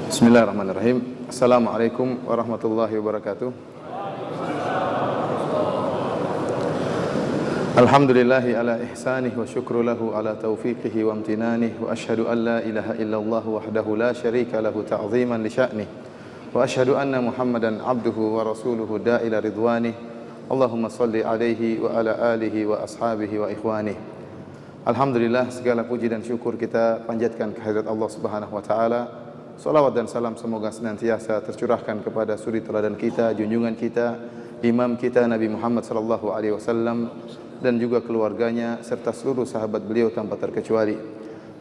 Bismillahirrahmanirrahim. Assalamualaikum warahmatullahi wabarakatuh. Alhamdulillahi ala ihsanih wa syukru lahu ala taufiqihi wa amtinanih wa ashhadu an la ilaha illallah wahdahu la syarika lahu ta'ziman li sya'nih wa ashhadu anna Muhammadan abduhu wa rasuluhu da'ila ridwanih. Allahumma salli alaihi wa ala alihi wa ashabihi wa ikhwanih. Alhamdulillah, segala puji dan syukur kita panjatkan kehadirat Allah Subhanahu wa taala. Salawat dan salam semoga senantiasa tercurahkan kepada suri teladan kita, junjungan kita, imam kita Nabi Muhammad sallallahu alaihi wasallam dan juga keluarganya serta seluruh sahabat beliau tanpa terkecuali.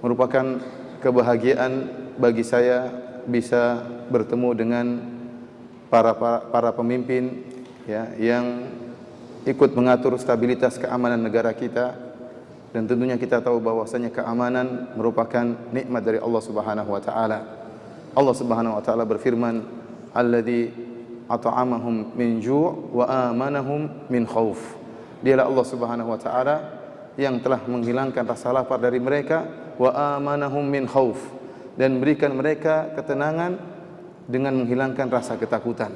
Merupakan kebahagiaan bagi saya bisa bertemu dengan para pemimpin ya yang ikut mengatur stabilitas keamanan negara kita, dan tentunya kita tahu bahwasanya keamanan merupakan nikmat dari Allah Subhanahu wa taala. Allah Subhanahu wa taala berfirman, "Alladzi at'amahum min ju' wa amanahum min khauf." Dialah Allah Subhanahu wa taala yang telah menghilangkan rasa lapar dari mereka, wa amanahum min khauf, dan berikan mereka ketenangan dengan menghilangkan rasa ketakutan.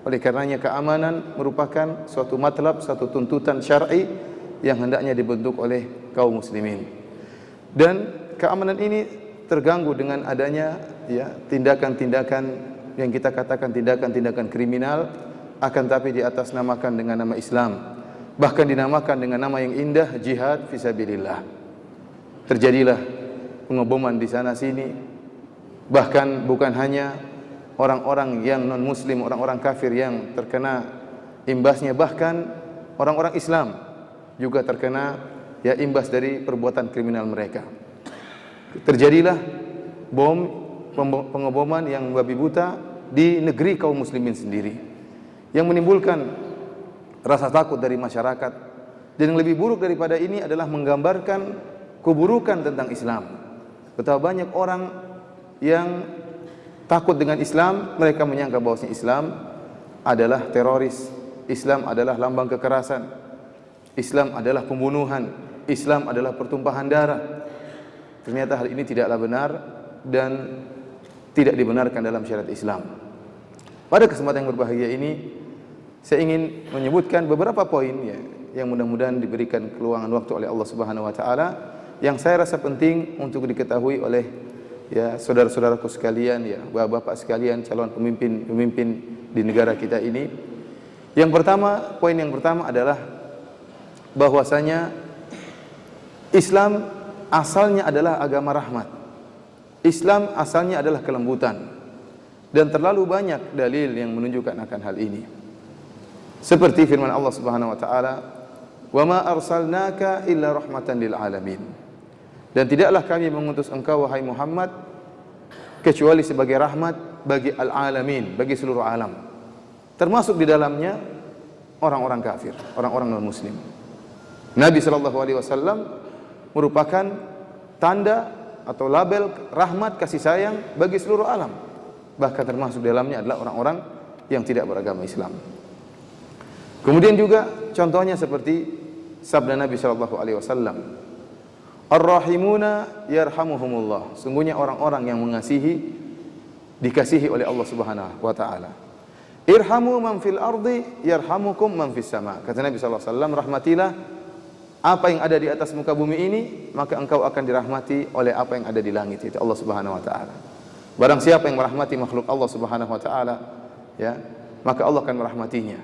Oleh karenanya keamanan merupakan suatu matlab, satu tuntutan syar'i yang hendaknya dibentuk oleh kaum muslimin. Dan keamanan ini terganggu dengan adanya tindakan-tindakan yang kita katakan tindakan-tindakan kriminal, akan tapi di atas namakan dengan nama Islam, bahkan dinamakan dengan nama yang indah, jihad fisabilillah. Terjadilah pengeboman di sana sini, bahkan bukan hanya orang-orang yang non muslim, orang-orang kafir yang terkena imbasnya, bahkan orang-orang Islam juga terkena imbas dari perbuatan kriminal mereka. Terjadilah pengeboman yang babi buta di negeri kaum muslimin sendiri, yang menimbulkan rasa takut dari masyarakat. Dan yang lebih buruk daripada ini adalah menggambarkan keburukan tentang Islam. Betapa banyak orang yang takut dengan Islam, mereka menyangka bahwa Islam adalah teroris, Islam adalah lambang kekerasan, Islam adalah pembunuhan, Islam adalah pertumpahan darah. Ternyata hal ini tidaklah benar dan tidak dibenarkan dalam syariat Islam. Pada kesempatan yang berbahagia ini, saya ingin menyebutkan beberapa poin yang mudah-mudahan diberikan keluangan waktu oleh Allah Subhanahu wa taala, yang saya rasa penting untuk diketahui oleh saudara-saudaraku sekalian, bapak-bapak sekalian, calon pemimpin di negara kita ini. Poin yang pertama adalah bahwasanya Islam asalnya adalah agama rahmat. Islam asalnya adalah kelembutan, dan terlalu banyak dalil yang menunjukkan akan hal ini. Seperti firman Allah Subhanahu wa taala, "Wa ma arsalnaka illa rahmatan lil alamin." Dan tidaklah kami mengutus engkau wahai Muhammad kecuali sebagai rahmat bagi al-alamin, bagi seluruh alam. Termasuk di dalamnya orang-orang kafir, orang-orang non muslim. Nabi sallallahu alaihi wasallam merupakan tanda atau label rahmat kasih sayang bagi seluruh alam. Bahkan termasuk di dalamnya adalah orang-orang yang tidak beragama Islam. Kemudian juga contohnya seperti sabda Nabi sallallahu alaihi wasallam, "Ar-rahimuna yarhamuhumullah." Sungguhnya orang-orang yang mengasihi dikasihi oleh Allah Subhanahu wa taala. "Irhamu man fil ardi yarhamukum man fis sama." Kata Nabi sallallahu alaihi wasallam, rahmatilah apa yang ada di atas muka bumi ini, maka engkau akan dirahmati oleh apa yang ada di langit, itu Allah Subhanahu wa taala. Barang siapa yang merahmati makhluk Allah Subhanahu wa taala, maka Allah akan merahmatinya.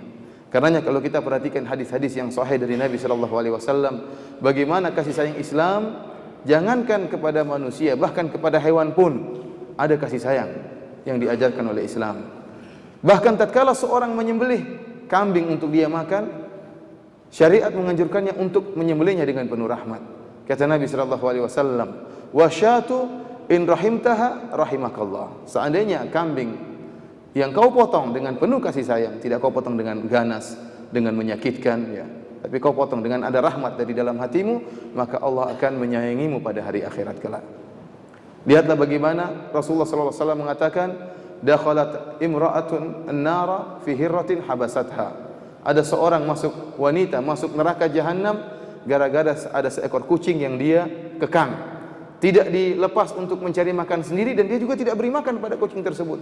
Karenanya kalau kita perhatikan hadis-hadis yang sahih dari Nabi sallallahu alaihi wasallam, bagaimana kasih sayang Islam, jangankan kepada manusia, bahkan kepada hewan pun ada kasih sayang yang diajarkan oleh Islam. Bahkan tatkala seorang menyembelih kambing untuk dia makan, syariat menganjurkannya untuk menyembelihnya dengan penuh rahmat. Kata Nabi sallallahu alaihi wasallam, "Wa syatu in rahimtaha rahimakallah." Seandainya kambing yang kau potong dengan penuh kasih sayang, tidak kau potong dengan ganas, dengan menyakitkan, tapi kau potong dengan ada rahmat dari dalam hatimu, maka Allah akan menyayangimu pada hari akhirat kelak. Lihatlah bagaimana Rasulullah sallallahu alaihi wasallam mengatakan, "Dakhalat imra'atun an-nara fi hirratin habasatha." Ada seorang wanita masuk neraka jahanam gara-gara ada seekor kucing yang dia kekang. tidak dilepas untuk mencari makan sendiri, dan dia juga tidak beri makan pada kucing tersebut.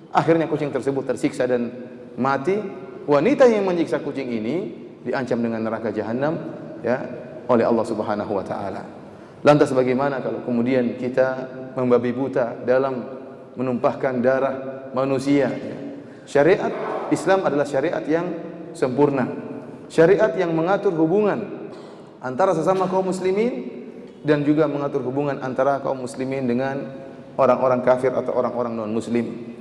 Akhirnya kucing tersebut tersiksa dan mati. Wanita yang menyiksa kucing ini diancam dengan neraka jahanam, ya, oleh Allah Subhanahu wa taala. Lantas bagaimana kalau kemudian kita membabi buta dalam menumpahkan darah manusia? Syariat Islam adalah syariat yang sempurna. Syariat yang mengatur hubungan antara sesama kaum muslimin dan juga mengatur hubungan antara kaum muslimin dengan orang-orang kafir atau orang-orang non-muslim.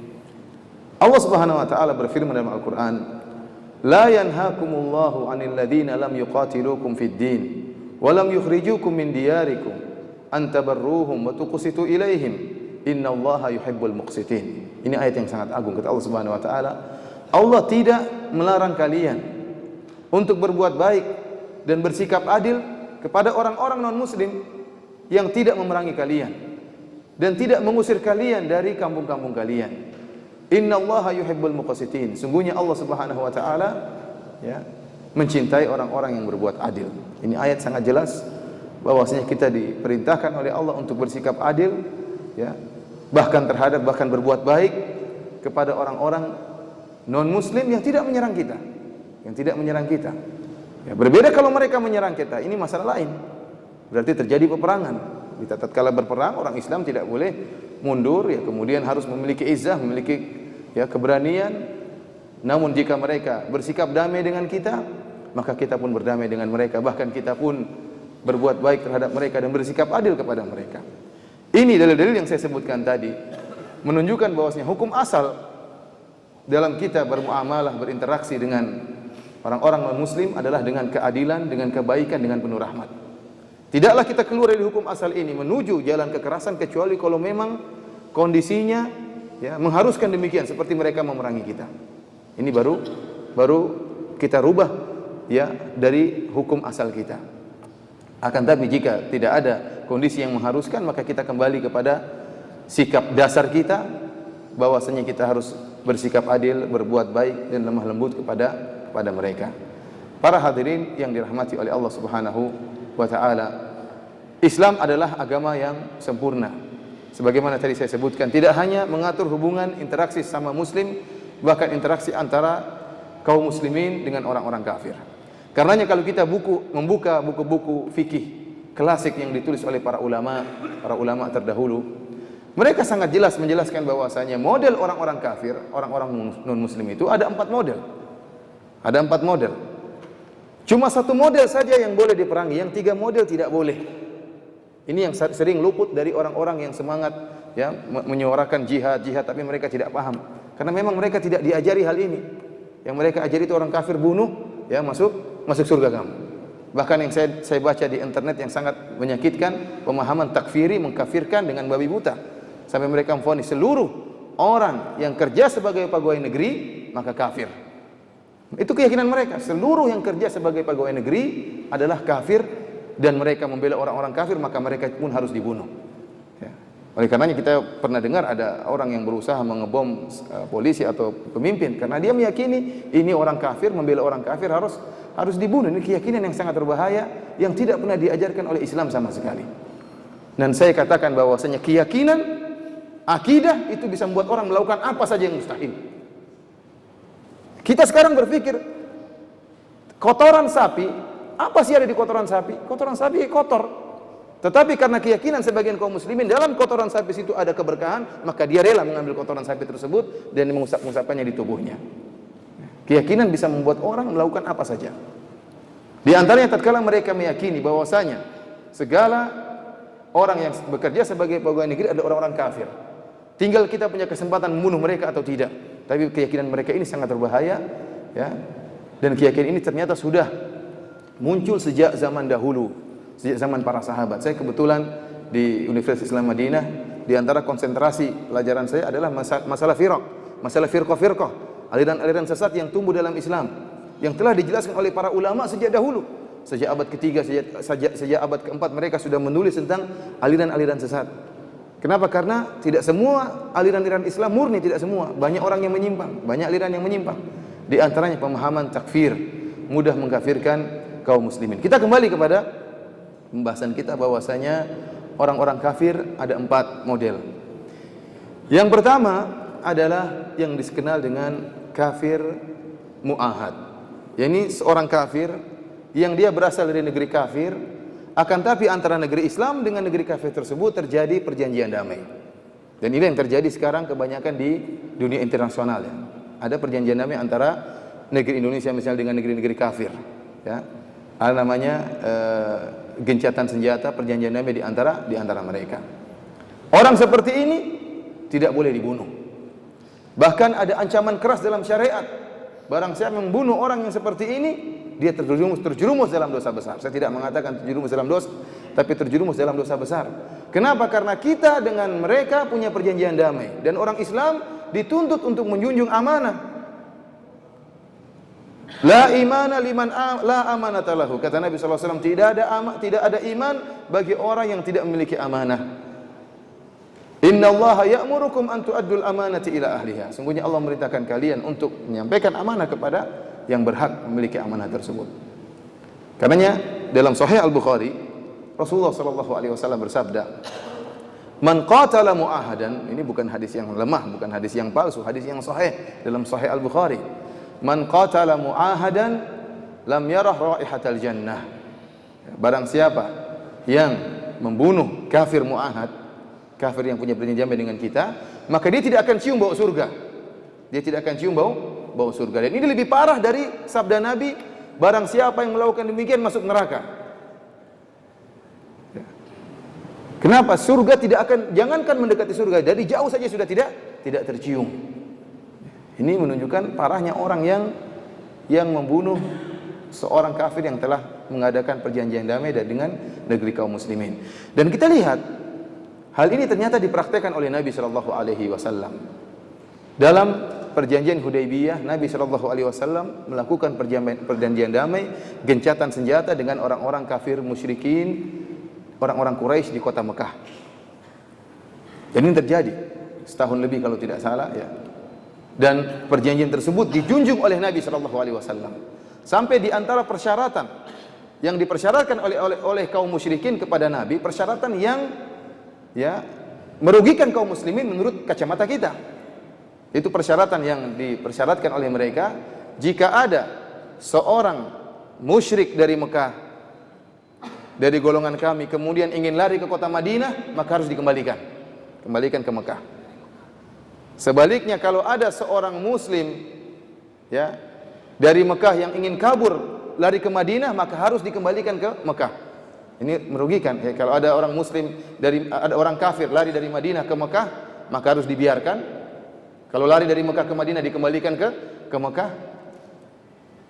Allah Subhanahu wa taala berfirman dalam Al-Qur'an, "La yanhaakumullahu 'anil ladzina lam yuqatilukum fid din wa lam yukhrijukum min diyarikum an tabarruhum wa tuqsitu ilaihim. Innallaha yuhibbul muqsitin." Ini ayat yang sangat agung, kata Allah Subhanahu wa taala. Allah tidak melarang kalian untuk berbuat baik dan bersikap adil kepada orang-orang non-muslim yang tidak memerangi kalian dan tidak mengusir kalian dari kampung-kampung kalian. Innallaha yuhibbul muqsitin. Sungguhnya Allah Subhanahu wa taala, ya, mencintai orang-orang yang berbuat adil. Ini ayat sangat jelas bahwasanya kita diperintahkan oleh Allah untuk bersikap adil, ya, bahkan berbuat baik kepada orang-orang non-muslim yang tidak menyerang kita, Ya, berbeda kalau mereka menyerang kita, ini masalah lain. Berarti terjadi peperangan. Kita tatkala berperang, orang Islam tidak boleh mundur, ya, kemudian harus memiliki izzah, memiliki, ya, keberanian. Namun jika mereka bersikap damai dengan kita, maka kita pun berdamai dengan mereka, bahkan kita pun berbuat baik terhadap mereka dan bersikap adil kepada mereka. Ini dalil-dalil yang saya sebutkan tadi menunjukkan bahwasanya hukum asal dalam kita bermuamalah, berinteraksi dengan orang-orang non-muslim adalah dengan keadilan, dengan kebaikan, dengan penuh rahmat. Tidaklah kita keluar dari hukum asal ini menuju jalan kekerasan kecuali kalau memang kondisinya, ya, mengharuskan demikian, seperti mereka memerangi kita. Ini baru kita rubah, ya, dari hukum asal kita. Akan tapi jika tidak ada kondisi yang mengharuskan, maka kita kembali kepada sikap dasar kita bahwasanya kita harus bersikap adil, berbuat baik dan lemah lembut kepada mereka. Para hadirin yang dirahmati oleh Allah Subhanahu wa taala, Islam adalah agama yang sempurna. Sebagaimana tadi saya sebutkan, tidak hanya mengatur hubungan interaksi sama muslim, bahkan interaksi antara kaum muslimin dengan orang-orang kafir. Karenanya kalau kita membuka buku-buku fikih klasik yang ditulis oleh para ulama terdahulu, mereka sangat jelas menjelaskan bahwasanya model orang-orang kafir, orang-orang non-muslim itu ada 4 model. Ada 4 model. Cuma 1 model saja yang boleh diperangi, yang 3 model tidak boleh. Ini yang sering luput dari orang-orang yang semangat, ya, menyuarakan jihad, tapi mereka tidak paham. Karena memang mereka tidak diajari hal ini. Yang mereka ajari itu orang kafir bunuh, ya, masuk surga kamu. Bahkan yang saya baca di internet yang sangat menyakitkan, pemahaman takfiri, mengkafirkan dengan babi buta. Sampai mereka memvonis seluruh orang yang kerja sebagai pegawai negeri maka kafir. Itu keyakinan mereka. Seluruh yang kerja sebagai pegawai negeri adalah kafir, dan mereka membela orang-orang kafir, maka mereka pun harus dibunuh. Ya. Oleh karenanya kita pernah dengar ada orang yang berusaha mengebom polisi atau pemimpin karena dia meyakini ini orang kafir, membela orang kafir harus dibunuh. Ini keyakinan yang sangat berbahaya yang tidak pernah diajarkan oleh Islam sama sekali. Dan saya katakan bahwasanya keyakinan, akidah itu bisa membuat orang melakukan apa saja yang mustahil. Kita sekarang berpikir kotoran sapi, apa sih ada di kotoran sapi? Kotoran sapi kotor. Tetapi karena keyakinan sebagian kaum muslimin dalam kotoran sapi itu ada keberkahan, maka dia rela mengambil kotoran sapi tersebut dan mengusap-usapkannya di tubuhnya. Keyakinan bisa membuat orang melakukan apa saja. Di antaranya tatkala mereka meyakini bahwasanya segala orang yang bekerja sebagai pegawai negeri adalah orang-orang kafir. Tinggal kita punya kesempatan membunuh mereka atau tidak. Tapi keyakinan mereka ini sangat berbahaya, ya. Dan keyakinan ini ternyata sudah muncul sejak zaman dahulu, sejak zaman para sahabat. Saya kebetulan di Universitas Islam Madinah, di antara konsentrasi pelajaran saya adalah masalah firqah, aliran-aliran sesat yang tumbuh dalam Islam, yang telah dijelaskan oleh para ulama sejak dahulu. Sejak abad ketiga, sejak abad keempat mereka sudah menulis tentang aliran-aliran sesat. Kenapa? Karena tidak semua aliran-aliran Islam murni, tidak semua. Banyak orang yang menyimpang, banyak aliran yang menyimpang. Di antaranya pemahaman takfir, mudah mengkafirkan kaum muslimin. Kita kembali kepada pembahasan kita bahwasanya orang-orang kafir ada 4 model. Yang pertama adalah yang dikenal dengan kafir mu'ahad. Yakni seorang kafir yang dia berasal dari negeri kafir, akan tapi antara negeri Islam dengan negeri kafir tersebut terjadi perjanjian damai. Dan ini yang terjadi sekarang kebanyakan di dunia internasional ya. Ada perjanjian damai antara negeri Indonesia misalnya dengan negeri-negeri kafir ya. Ada namanya gencatan senjata, perjanjian damai di antara mereka. Orang seperti ini tidak boleh dibunuh. Bahkan ada ancaman keras dalam syariat. Barang siapa membunuh orang yang seperti ini, dia terjerumus dalam dosa besar. Saya tidak mengatakan terjerumus dalam dosa, tapi terjerumus dalam dosa besar. Kenapa? Karena kita dengan mereka punya perjanjian damai, dan orang Islam dituntut untuk menjunjung amanah. La imana liman la amanata lahu. Kata Nabi SAW, tidak ada iman bagi orang yang tidak memiliki amanah. Inna Allah ya'murukum an tu'addul amanati ila ahliha. Sungguhnya Allah memerintahkan kalian untuk menyampaikan amanah kepada yang berhak memiliki amanah tersebut. Karenanya dalam Sahih Al-Bukhari, Rasulullah SAW bersabda, "Man qatala mu'ahadan," ini bukan hadis yang lemah, bukan hadis yang palsu, hadis yang sahih dalam Sahih Al-Bukhari. "Man qatala mu'ahadan lam yarah raihatal jannah." Barang siapa yang membunuh kafir mu'ahad, kafir yang punya perjanjian damai dengan kita, maka dia tidak akan cium bau surga. Dia tidak akan cium bau surga. Dan ini lebih parah dari sabda Nabi, barang siapa yang melakukan demikian masuk neraka. Kenapa? Surga tidak akan, jangankan mendekati surga, dari jauh saja sudah tidak tercium. Ini menunjukkan parahnya orang yang membunuh seorang kafir yang telah mengadakan perjanjian damai dengan negeri kaum muslimin. Dan kita lihat hal ini ternyata dipraktekkan oleh Nabi sallallahu alaihi wasallam. Dalam perjanjian Hudaybiyah, Nabi sallallahu alaihi wasallam melakukan perjanjian damai, gencatan senjata dengan orang-orang kafir musyrikin, orang-orang Quraisy di kota Mekah. Dan ini terjadi setahun lebih kalau tidak salah ya. Dan perjanjian tersebut dijunjung oleh Nabi sallallahu alaihi wasallam. Sampai di antara persyaratan yang dipersyaratkan oleh kaum musyrikin kepada Nabi, persyaratan yang ya merugikan kaum muslimin menurut kacamata kita. Itu persyaratan yang dipersyaratkan oleh mereka, jika ada seorang musyrik dari Mekah, dari golongan kami, kemudian ingin lari ke kota Madinah, maka harus kembalikan ke Mekah. Sebaliknya kalau ada seorang muslim ya dari Mekah yang ingin kabur lari ke Madinah, maka harus dikembalikan ke Mekah. Ini merugikan ya, kalau ada orang muslim ada orang kafir lari dari Madinah ke Mekah, maka harus dibiarkan. Kalau lari dari Mekah ke Madinah dikembalikan ke Mekah.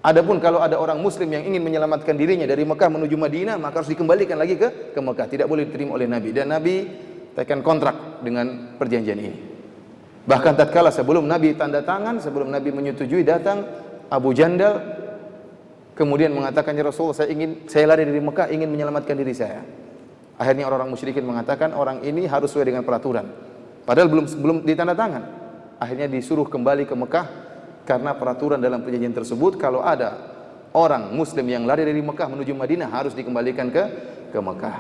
Adapun kalau ada orang muslim yang ingin menyelamatkan dirinya dari Mekah menuju Madinah, maka harus dikembalikan lagi ke Mekah. Tidak boleh diterima oleh Nabi, dan Nabi tekan kontrak dengan perjanjian ini. Bahkan tatkala sebelum Nabi tanda tangan, sebelum Nabi menyetujui, datang Abu Jandal kemudian mengatakan, "Ya Rasul, saya lari dari Mekah ingin menyelamatkan diri saya." Akhirnya orang-orang musyrikin mengatakan, orang ini harus sesuai dengan peraturan. Padahal belum ditanda tangan. Akhirnya disuruh kembali ke Mekah karena peraturan dalam perjanjian tersebut, kalau ada orang muslim yang lari dari Mekah menuju Madinah harus dikembalikan ke Mekah.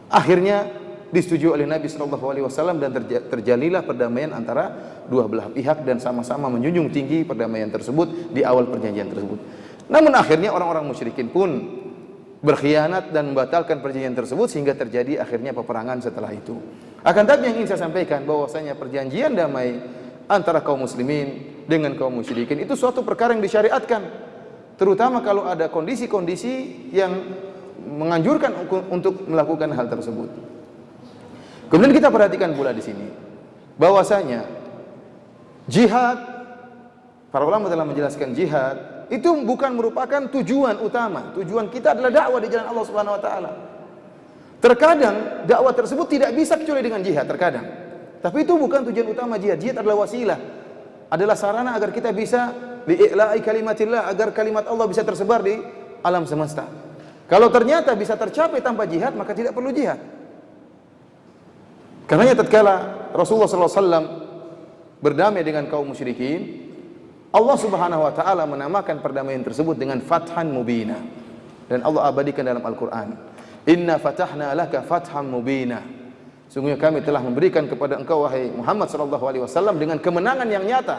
Akhirnya disetujui oleh Nabi SAW dan terjadilah perdamaian antara dua belah pihak dan sama-sama menjunjung tinggi perdamaian tersebut di awal perjanjian tersebut. Namun akhirnya orang-orang musyrikin pun berkhianat dan membatalkan perjanjian tersebut sehingga terjadi akhirnya peperangan setelah itu. Akan tapi yang ingin saya sampaikan bahwasanya perjanjian damai antara kaum muslimin dengan kaum musyrikin itu suatu perkara yang disyariatkan, terutama kalau ada kondisi-kondisi yang menganjurkan untuk melakukan hal tersebut. Kemudian kita perhatikan pula di sini bahwasanya jihad, para ulama telah menjelaskan jihad itu bukan merupakan tujuan utama. Tujuan kita adalah dakwah di jalan Allah Subhanahu wa taala. Terkadang dakwah tersebut tidak bisa kecuali dengan jihad terkadang. Tapi itu bukan tujuan utama jihad. Jihad adalah wasilah, adalah sarana agar kita bisa li'i'la'i kalimatillah, agar kalimat Allah bisa tersebar di alam semesta. Kalau ternyata bisa tercapai tanpa jihad, maka tidak perlu jihad. Karenanya tatkala Rasulullah SAW berdamai dengan kaum musyrikin, Allah Subhanahu wa taala menamakan perdamaian tersebut dengan fathan mubina. Dan Allah abadikan dalam Al-Qur'an, "Inna fatahna laka fatham mubina." Sungguhnya kami telah memberikan kepada engkau wahai Muhammad sallallahu alaihi wasallam dengan kemenangan yang nyata.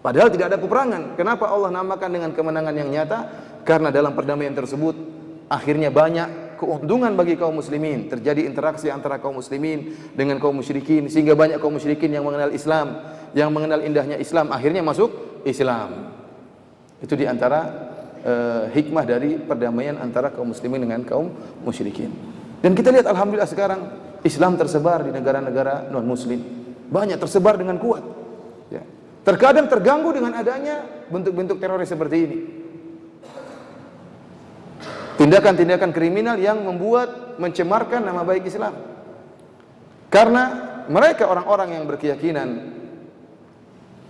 Padahal tidak ada peperangan. Kenapa Allah namakan dengan kemenangan yang nyata? Karena dalam perdamaian tersebut akhirnya banyak keuntungan bagi kaum muslimin. Terjadi interaksi antara kaum muslimin dengan kaum musyrikin, sehingga banyak kaum musyrikin yang mengenal Islam, yang mengenal indahnya Islam, akhirnya masuk Islam. Itu di antara hikmah dari perdamaian antara kaum muslimin dengan kaum musyrikin. Dan kita lihat alhamdulillah sekarang Islam tersebar di negara-negara non muslim, banyak tersebar dengan kuat, ya. Terkadang terganggu dengan adanya bentuk-bentuk teroris seperti ini, tindakan-tindakan kriminal yang membuat mencemarkan nama baik Islam, karena mereka orang-orang yang berkeyakinan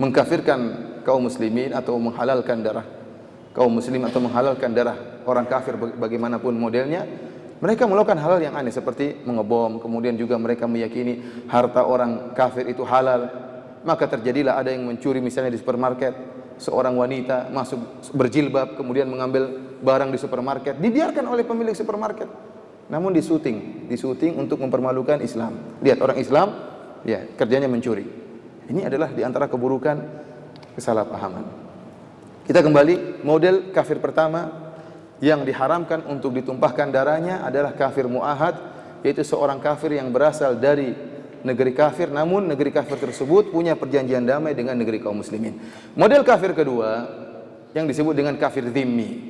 mengkafirkan kaum muslimin atau menghalalkan darah kaum muslim atau menghalalkan darah orang kafir bagaimanapun modelnya. Mereka melakukan hal yang aneh seperti mengebom, kemudian juga mereka meyakini harta orang kafir itu halal. Maka terjadilah ada yang mencuri misalnya di supermarket, seorang wanita masuk berjilbab kemudian mengambil barang di supermarket, dibiarkan oleh pemilik supermarket. Namun disuting untuk mempermalukan Islam. Lihat orang Islam, ya kerjanya mencuri. Ini adalah di antara keburukan kesalahpahaman. Kita kembali, model kafir pertama yang diharamkan untuk ditumpahkan darahnya adalah kafir mu'ahad, yaitu seorang kafir yang berasal dari negeri kafir, namun negeri kafir tersebut punya perjanjian damai dengan negeri kaum muslimin. Model kafir kedua yang disebut dengan kafir dhimmi.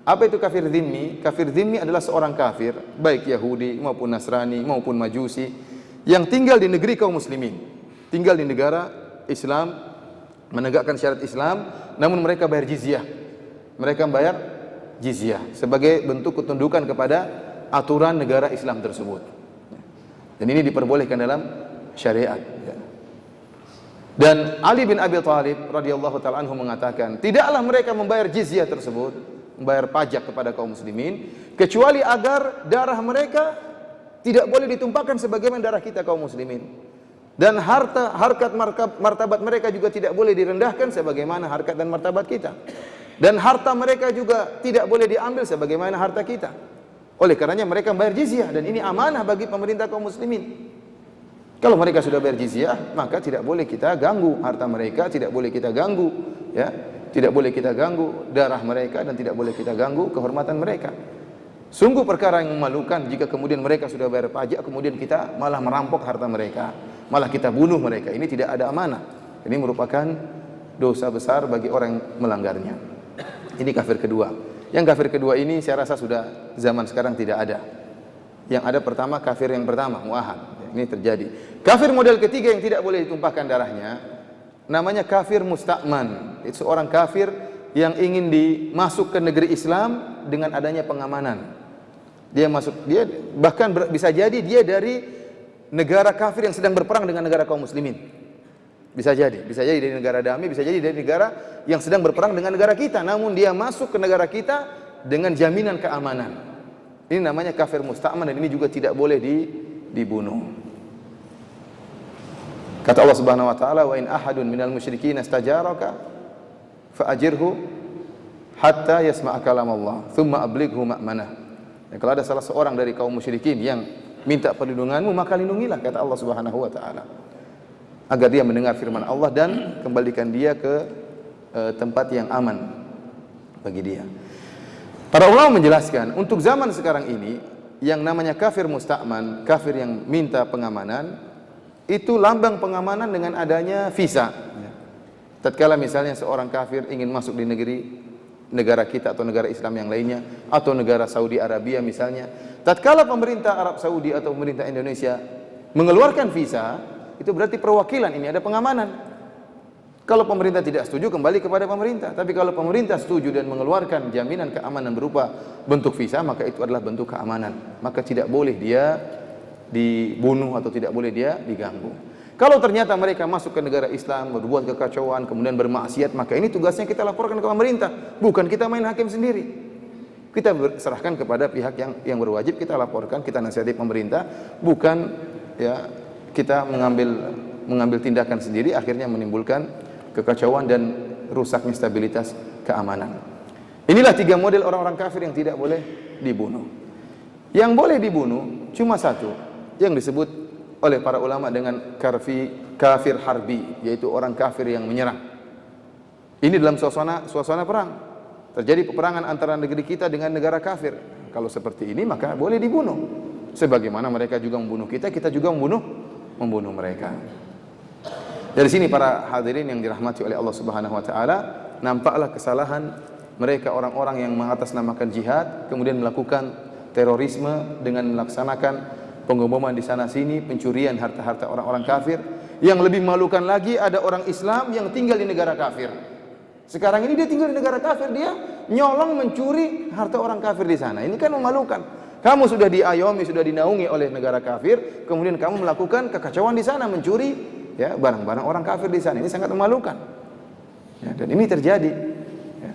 Apa itu kafir dhimmi? Kafir dhimmi adalah seorang kafir, baik Yahudi maupun Nasrani maupun Majusi, yang tinggal di negeri kaum muslimin, tinggal di negara Islam, menegakkan syariat Islam, namun mereka bayar jizyah. Mereka bayar jizyah sebagai bentuk ketundukan kepada aturan negara Islam tersebut. Dan ini diperbolehkan dalam syariat. Dan Ali bin Abi Thalib radhiyallahu taala anhu mengatakan, tidaklah mereka membayar jizyah tersebut, membayar pajak kepada kaum muslimin, kecuali agar darah mereka tidak boleh ditumpahkan sebagaimana darah kita kaum muslimin. Dan harkat martabat mereka juga tidak boleh direndahkan sebagaimana harkat dan martabat kita. Dan harta mereka juga tidak boleh diambil sebagaimana harta kita. Oleh karenanya mereka bayar jizyah, dan ini amanah bagi pemerintah kaum muslimin. Kalau mereka sudah bayar jizyah, maka tidak boleh kita ganggu harta mereka, tidak boleh kita ganggu, ya, tidak boleh kita ganggu darah mereka, dan tidak boleh kita ganggu kehormatan mereka. Sungguh perkara yang memalukan jika kemudian mereka sudah bayar pajak, kemudian kita malah merampok harta mereka, malah kita bunuh mereka. Ini tidak ada amanah. Ini merupakan dosa besar bagi orang yang melanggarnya. Ini kafir kedua. Yang kafir kedua ini saya rasa sudah zaman sekarang tidak ada. Yang ada pertama kafir yang pertama, mu'ahad. Ini terjadi. Kafir model ketiga yang tidak boleh ditumpahkan darahnya, namanya kafir musta'man. Itu seorang kafir yang ingin dimasuk ke negeri Islam dengan adanya pengamanan. Dia bahkan bisa jadi dia dari negara kafir yang sedang berperang dengan negara kaum muslimin. Bisa jadi dari negara damai, bisa jadi dari negara yang sedang berperang dengan negara kita, namun dia masuk ke negara kita dengan jaminan keamanan. Ini namanya kafir musta'man, dan ini juga tidak boleh dibunuh. Kata Allah Subhanahu wa taala, "Wa in ahadun minal musyrikin istajaraka fa'ajirhu hatta yasma'a kalam Allah, thumma ablighu ma'manah." Dan kalau ada salah seorang dari kaum musyrikin yang minta perlindunganmu, maka lindungilah, kata Allah Subhanahu wa taala, agar dia mendengar firman Allah dan kembalikan dia ke tempat yang aman bagi dia. Para ulama menjelaskan, untuk zaman sekarang ini yang namanya kafir musta'man, kafir yang minta pengamanan, itu lambang pengamanan dengan adanya visa. Tatkala misalnya seorang kafir ingin masuk di negara kita atau negara Islam yang lainnya, atau negara Saudi Arabia misalnya, tatkala pemerintah Arab Saudi atau pemerintah Indonesia mengeluarkan visa, itu berarti perwakilan, ini ada pengamanan. Kalau pemerintah tidak setuju, kembali kepada pemerintah. Tapi kalau pemerintah setuju dan mengeluarkan jaminan keamanan berupa bentuk visa, maka itu adalah bentuk keamanan. Maka tidak boleh dia dibunuh atau tidak boleh dia diganggu. Kalau ternyata mereka masuk ke negara Islam, berbuat kekacauan, kemudian bermaksiat, maka ini tugasnya kita laporkan ke pemerintah. Bukan kita main hakim sendiri. Kita serahkan kepada pihak yang berwajib, kita laporkan, kita nasihati pemerintah, bukan ya kita mengambil tindakan sendiri, akhirnya menimbulkan kekacauan dan rusaknya stabilitas keamanan. Inilah 3 model orang-orang kafir yang tidak boleh dibunuh. Yang boleh dibunuh cuma satu, yang disebut oleh para ulama dengan kafir harbi, yaitu orang kafir yang menyerang. Ini dalam suasana perang. Terjadi peperangan antara negeri kita dengan negara kafir. Kalau seperti ini maka boleh dibunuh. Sebagaimana mereka juga membunuh kita, kita juga membunuh mereka. Dari sini para hadirin yang dirahmati oleh Allah Subhanahu wa taala, nampaklah kesalahan mereka orang-orang yang mengatasnamakan jihad kemudian melakukan terorisme dengan melaksanakan pengeboman di sana sini, pencurian harta-harta orang-orang kafir. Yang lebih memalukan lagi, ada orang Islam yang tinggal di negara kafir. Sekarang ini dia tinggal di negara kafir, dia nyolong mencuri harta orang kafir di sana. Ini kan memalukan. Kamu sudah diayomi, sudah dinaungi oleh negara kafir, kemudian kamu melakukan kekacauan di sana, mencuri ya barang-barang orang kafir di sana. Ini sangat memalukan. Ya, dan ini terjadi. Ya.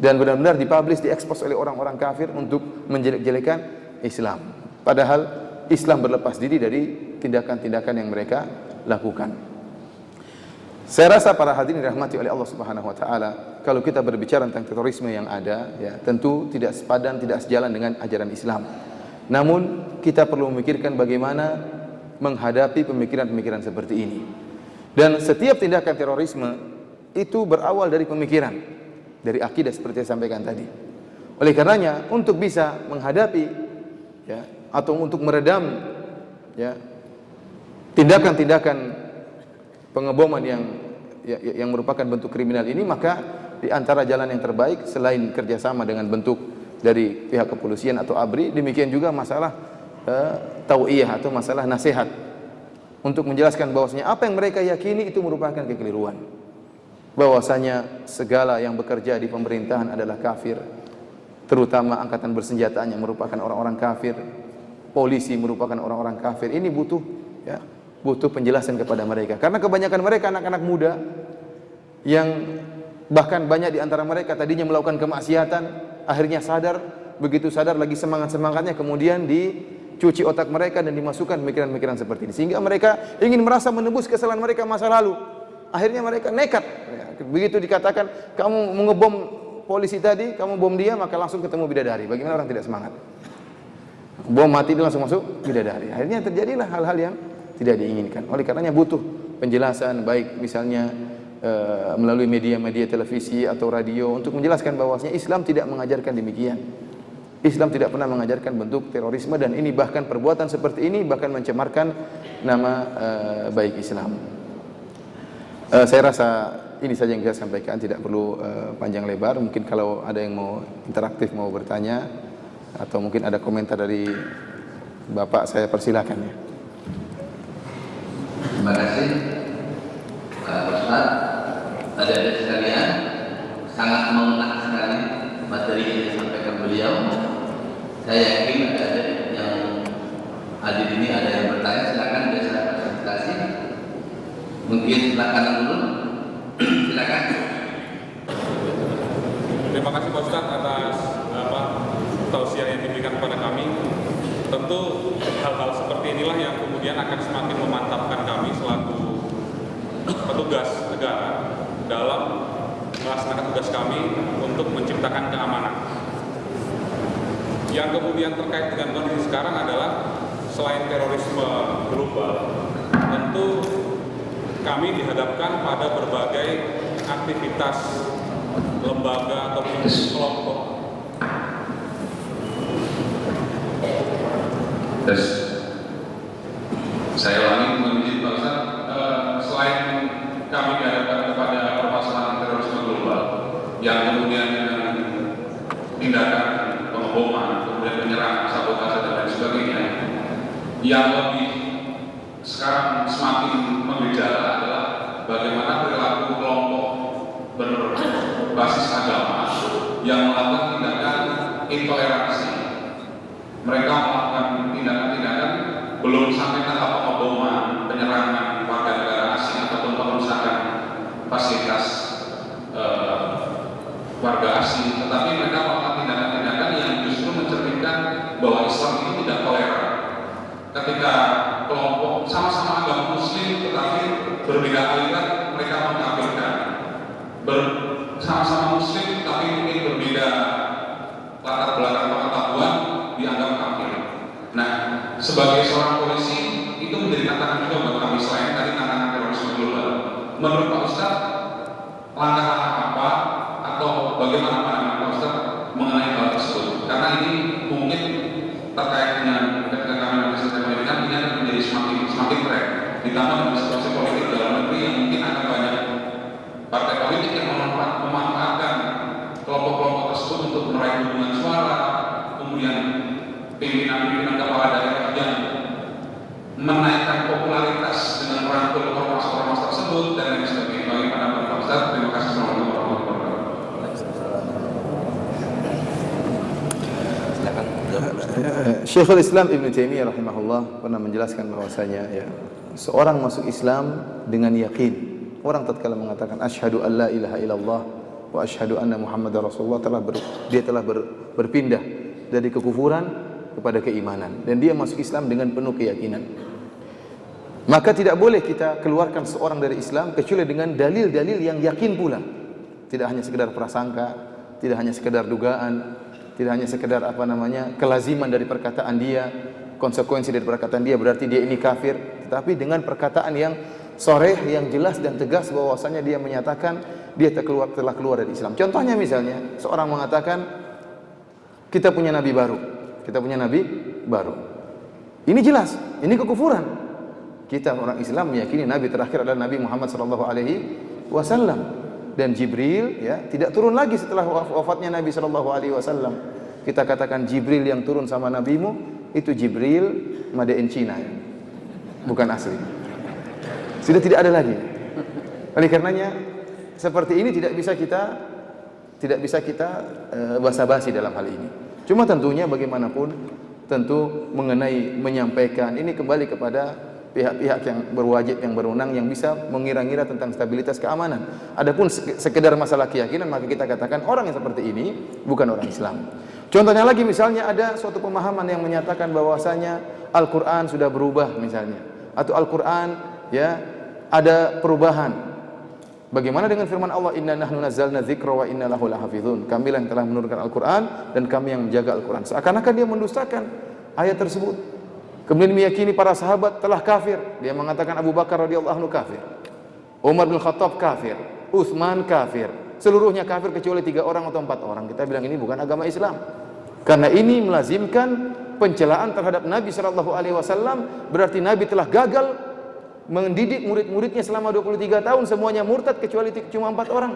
Dan benar-benar dipublish, diekspos oleh orang-orang kafir untuk menjelek-jelekan Islam. Padahal Islam berlepas diri dari tindakan-tindakan yang mereka lakukan. Saya rasa para hadirin dirahmati oleh Allah Subhanahu wa taala, kalau kita berbicara tentang terorisme yang ada, ya tentu tidak sepadan, tidak sejalan dengan ajaran Islam. Namun kita perlu memikirkan bagaimana menghadapi pemikiran-pemikiran seperti ini. Dan setiap tindakan terorisme itu berawal dari pemikiran, dari akidah seperti yang saya sampaikan tadi. Oleh karenanya, untuk bisa menghadapi ya atau untuk meredam ya tindakan-tindakan pengeboman yang merupakan bentuk kriminal ini, maka di antara jalan yang terbaik selain kerjasama dengan bentuk dari pihak kepolisian atau ABRI, demikian juga masalah tau'iyah atau masalah nasihat untuk menjelaskan bahwasanya apa yang mereka yakini itu merupakan kekeliruan, bahwasanya segala yang bekerja di pemerintahan adalah kafir, terutama angkatan bersenjatanya merupakan orang-orang kafir, polisi merupakan orang-orang kafir. Ini butuh penjelasan kepada mereka, karena kebanyakan mereka anak-anak muda yang bahkan banyak di antara mereka tadinya melakukan kemaksiatan, akhirnya sadar, begitu sadar lagi semangat-semangatnya kemudian dicuci otak mereka dan dimasukkan pemikiran-pemikiran seperti ini, sehingga mereka ingin merasa menebus kesalahan mereka masa lalu. Akhirnya mereka nekat. Begitu dikatakan kamu mengebom polisi tadi, kamu bom dia, maka langsung ketemu bidadari. Bagaimana orang tidak semangat? Bom mati dia langsung masuk bidadari. Akhirnya terjadilah hal-hal yang tidak diinginkan. Oleh karenanya butuh penjelasan, baik misalnya melalui media-media televisi atau radio, untuk menjelaskan bahwasanya Islam tidak mengajarkan demikian. Islam tidak pernah mengajarkan bentuk terorisme, dan ini bahkan perbuatan seperti ini bahkan mencemarkan nama baik Islam. Saya rasa ini saja yang saya sampaikan, tidak perlu panjang lebar. Mungkin kalau ada yang mau interaktif, mau bertanya, atau mungkin ada komentar dari Bapak, saya persilakan ya. Terima kasih Pak Ustaz. Adik-adik sekalian, sangat mengena sekali materi yang disampaikan beliau. Saya yakin ada yang hadir ini ada yang bertanya, silakan bisa saya presentasi. Mungkin silakan dulu. Silakan. Terima kasih Pak Ustaz atas tausiah yang diberikan kepada kami. Tentu hal-hal seperti inilah yang kemudian akan semakin memantapkan kami selaku petugas negara dalam melaksanakan tugas kami untuk menciptakan keamanan. Yang kemudian terkait dengan kondisi sekarang adalah selain terorisme global, tentu kami dihadapkan pada berbagai aktivitas lembaga ataupun kelompok. Terus saya ulangi menurut Pak Ustaz, selain kami dihadapkan kepada permasalahan terorisme global yang kemudian dengan tindakan pengeboman, kemudian penyerangan, sabotase dan lain sebagainya, yang lebih sekarang semakin menggejala adalah bagaimana perilaku kelompok berbasis agama yang melakukan tindakan intoleransi. Mereka melakukan tindakan-tindakan belum sampai tahap pengeboman, penyerangan warga negara asing ataupun perusakan fasilitas warga asing, tetapi mereka melakukan tindakan-tindakan yang justru mencerminkan bahwa Islam ini tidak toleran. Ketika kelompok sama-sama agama Muslim tetapi berbeda aliran, mereka mengkafirkan. Sama-sama Muslim tapi mungkin berbeda latar belakang pengetahuan, dianggap kafir. Nah, sebagai seorang polisi menurut Pak Ustaz, langkah-langkah apa atau bagaimana pandangan Pak Ustaz mengenai hal tersebut? Karena ini mungkin terkait dengan ketika kami nanti selesai pendidikan, ini akan menjadi semakin tren, ditambah dengan situasi politik dalam negeri yang mungkin akan banyak partai politik yang memanfaatkan kelompok-kelompok tersebut untuk meraih dukungan suara, kemudian pimpinan-pimpinan kepala daerah yang menaikkan popularitas dengan merangkul ormas-ormas tersebut dan lain sebagainya. Bagaimana Pak Ustaz? Terima kasih. Assalamualaikum warahmatullahi wabarakatuh. Syekhul Islam Ibn Taimiyah rahimahullah pernah menjelaskan bahwasanya ya, seorang masuk Islam dengan yakin. Orang tatkala mengatakan asyhadu an la ilaha illallah wa asyhadu anna Muhammadar Rasulullah, dia telah berpindah dari kekufuran kepada keimanan dan dia masuk Islam dengan penuh keyakinan. Maka tidak boleh kita keluarkan seorang dari Islam kecuali dengan dalil-dalil yang yakin pula. Tidak hanya sekedar prasangka, tidak hanya sekedar dugaan, tidak hanya sekedar kelaziman dari perkataan dia, konsekuensi dari perkataan dia berarti dia ini kafir, tetapi dengan perkataan yang sharih, yang jelas dan tegas bahwasanya dia menyatakan dia telah keluar dari Islam. Contohnya misalnya seorang mengatakan kita punya nabi baru. Kita punya nabi baru. Ini jelas, ini kekufuran. Kita orang Islam meyakini nabi terakhir adalah Nabi Muhammad sallallahu alaihi wasallam dan Jibril ya tidak turun lagi setelah wafatnya Nabi sallallahu alaihi wasallam. Kita katakan Jibril yang turun sama nabimu itu Jibril made in China ya. Bukan asli. Sudah tidak ada lagi. Oleh karenanya seperti ini tidak bisa kita basa-basi dalam hal ini. Cuma tentunya bagaimanapun tentu mengenai menyampaikan ini kembali kepada pihak-pihak yang berwajib, yang berwenang, yang bisa mengira-ngira tentang stabilitas keamanan. Adapun sekedar masalah keyakinan, maka kita katakan orang yang seperti ini bukan orang Islam. Contohnya lagi misalnya ada suatu pemahaman yang menyatakan bahwasanya Al-Quran sudah berubah misalnya, atau Al-Quran ya ada perubahan. Bagaimana dengan firman Allah, Inna nahnu nazzalna dzikra wa inna lahu lahafizun. Kami yang telah menurunkan Al-Quran dan kami yang menjaga Al-Quran. Seakan-akan dia mendustakan ayat tersebut. Kemudian meyakini para sahabat telah kafir. Dia mengatakan Abu Bakar radhiyallahu anhu kafir, Umar bin Khattab kafir, Utsman kafir. Seluruhnya kafir kecuali 3 orang atau 4 orang. Kita bilang ini bukan agama Islam. Karena ini melazimkan pencelaan terhadap Nabi sallallahu alaihi wasallam, berarti Nabi telah gagal mendidik murid-muridnya selama 23 tahun, semuanya murtad kecuali cuma 4 orang.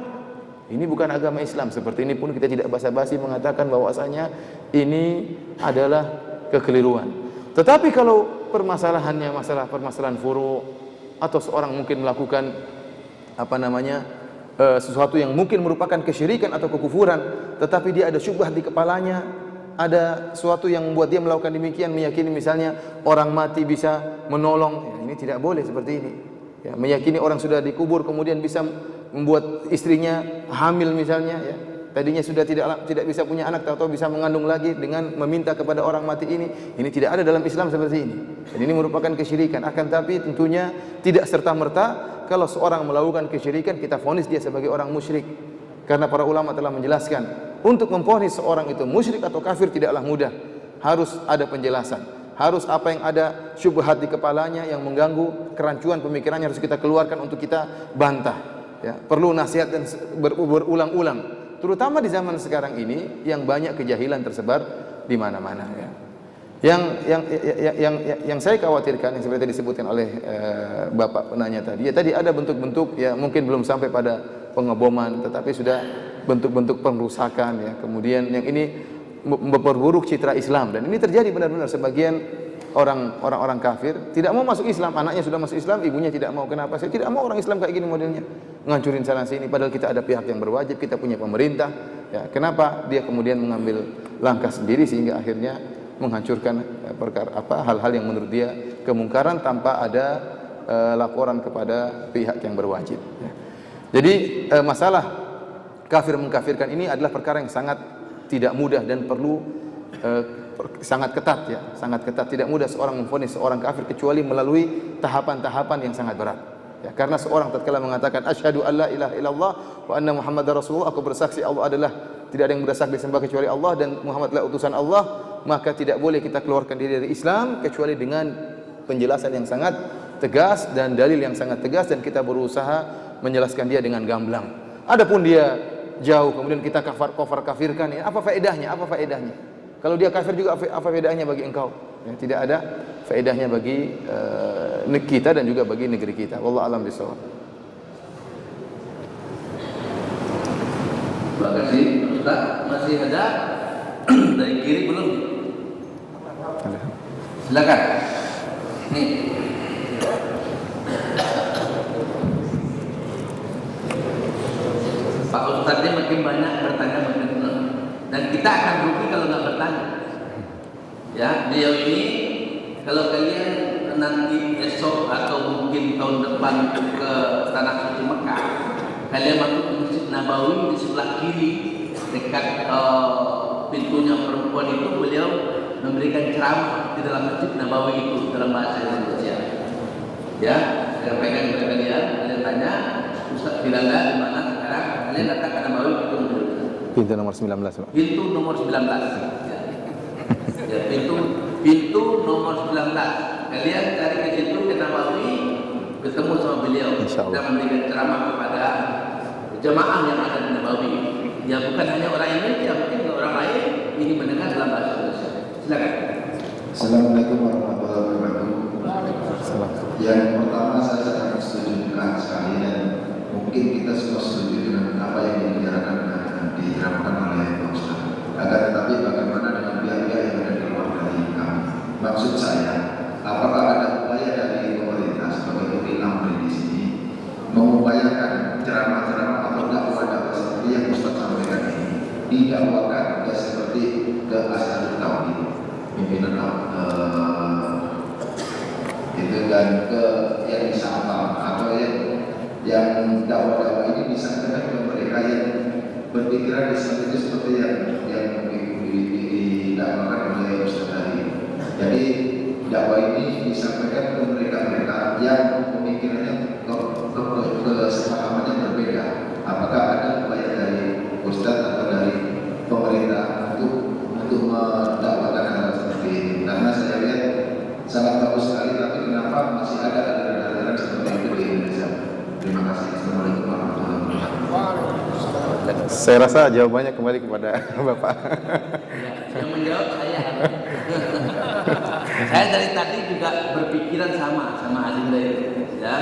Ini bukan agama Islam. Seperti ini pun kita tidak basa-basi mengatakan bahwasanya ini adalah kekeliruan. Tetapi kalau permasalahannya permasalahan furu' atau seorang mungkin melakukan sesuatu yang mungkin merupakan kesyirikan atau kekufuran, tetapi dia ada syubhat di kepalanya, ada sesuatu yang membuat dia melakukan demikian, meyakini misalnya orang mati bisa menolong, ya, ini tidak boleh seperti ini. Ya, meyakini orang sudah dikubur kemudian bisa membuat istrinya hamil misalnya, ya. Tadinya sudah tidak bisa punya anak atau bisa mengandung lagi dengan meminta kepada orang mati ini tidak ada dalam Islam seperti ini. Dan ini merupakan kesyirikan. Akan tapi tentunya tidak serta-merta kalau seorang melakukan kesyirikan kita vonis dia sebagai orang musyrik. Karena para ulama telah menjelaskan untuk memvonis seorang itu musyrik atau kafir tidaklah mudah. Harus ada penjelasan. Harus apa yang ada syubhat di kepalanya yang mengganggu kerancuan pemikirannya harus kita keluarkan untuk kita bantah. Ya, perlu nasihat dan berulang-ulang. Terutama di zaman sekarang ini yang banyak kejahilan tersebar di mana-mana ya. Yang saya khawatirkan yang seperti disebutkan oleh Bapak penanya tadi, ya tadi ada bentuk-bentuk ya mungkin belum sampai pada pengeboman tetapi sudah bentuk-bentuk pengrusakan ya. Kemudian yang ini memperburuk citra Islam dan ini terjadi benar-benar sebagian orang-orang kafir tidak mau masuk Islam, anaknya sudah masuk Islam, ibunya tidak mau. Kenapa? Saya tidak mau orang Islam kayak gini modelnya, ngancurin sana sini. Padahal kita ada pihak yang berwajib, kita punya pemerintah. Ya, kenapa dia kemudian mengambil langkah sendiri sehingga akhirnya menghancurkan hal-hal yang menurut dia kemungkaran tanpa ada laporan kepada pihak yang berwajib. Ya. Jadi masalah kafir mengkafirkan ini adalah perkara yang sangat tidak mudah dan perlu sangat ketat ya, sangat ketat. Tidak mudah seorang memvonis seorang kafir kecuali melalui tahapan-tahapan yang sangat berat. Ya, karena seorang tatkala mengatakan asyhadu alla ilaha illallah wa anna Muhammadar Rasulullah, aku bersaksi Allah adalah tidak ada yang berhak disembah kecuali Allah dan Muhammad adalah utusan Allah, maka tidak boleh kita keluarkan diri dari Islam kecuali dengan penjelasan yang sangat tegas dan dalil yang sangat tegas dan kita berusaha menjelaskan dia dengan gamblang. Adapun dia jauh kemudian kita kafirkan, ya, apa faedahnya? Apa faedahnya? Kalau dia kafir juga apa faedahnya bagi engkau? Ya, tidak ada faedahnya bagi kita dan juga bagi negeri kita. Wallahu a'lam bishawab. Terima kasih Ustaz. Masih ada dari kiri belum? Silakan. Nih. Pak Ustaznya makin banyak bertanya makin senang. Dan kita akan rugi kalau nggak bertanya. Ya, beliau ini kalau kalian nanti esok atau mungkin tahun depan ke tanah suci Mekah, kalian masuk ke Masjid Nabawi di sebelah kiri dekat pintunya perempuan itu, beliau memberikan ceramah di dalam Masjid Nabawi itu dalam bahasa Indonesia. Ya, saya sampaikan kepada kalian tanya Ustaz Firanda di mana sekarang, kalian datang ke Nabawi Pintu nomor 19, Pak. Pintu nomor 19. Ya, pintu nomor 19. Kalian cari ke situ ke Nabawi, ketemu sama beliau dan memberikan ceramah kepada jemaah yang ada di Nabawi. Ya, bukan hanya orang Indonesia, mungkin orang lain ingin mendengar dalam bahasa Indonesia. Silakan. Assalamualaikum warahmatullahi wabarakatuh. Yang pertama, saya sangat setuju dengan sekali dan mungkin kita semua setuju dengan apa yang dibicarakan dan diterapkan oleh Pak Ustaz. Akan tetapi bagaimana dengan pihak-pihak yang ada di luar dari kami? Maksud saya, apakah ada upaya dari pemerintah sebagai ulama di sini mengupayakan ceramah-ceramah atau dakwah-dakwah seperti yang Ustaz sampaikan ini didakwakan ya seperti ke Asal Tauhid, pimpinan itu dan ke yang disapa atau yang dakwah-dakwah ini disampaikan ke mereka yang berpikiran Islam itu seperti yang didakwakan oleh Ustaz tadi. Jadi dakwah ini disampaikan ke mereka-mereka yang pemikirannya kesepakamannya berbeda. Apakah ada upaya dari Ustaz atau dari pemerintah untuk mendakwakan hal seperti ini? Karena saya lihat sangat bagus sekali, tapi kenapa masih ada aliran-aliran seperti itu di Indonesia? Terima kasih. Assalamualaikum warahmatullahi wabarakatuh. Saya rasa jawabannya kembali kepada Bapak. Yang menjawab saya. Saya dari tadi juga berpikiran sama Adinda itu. Ya,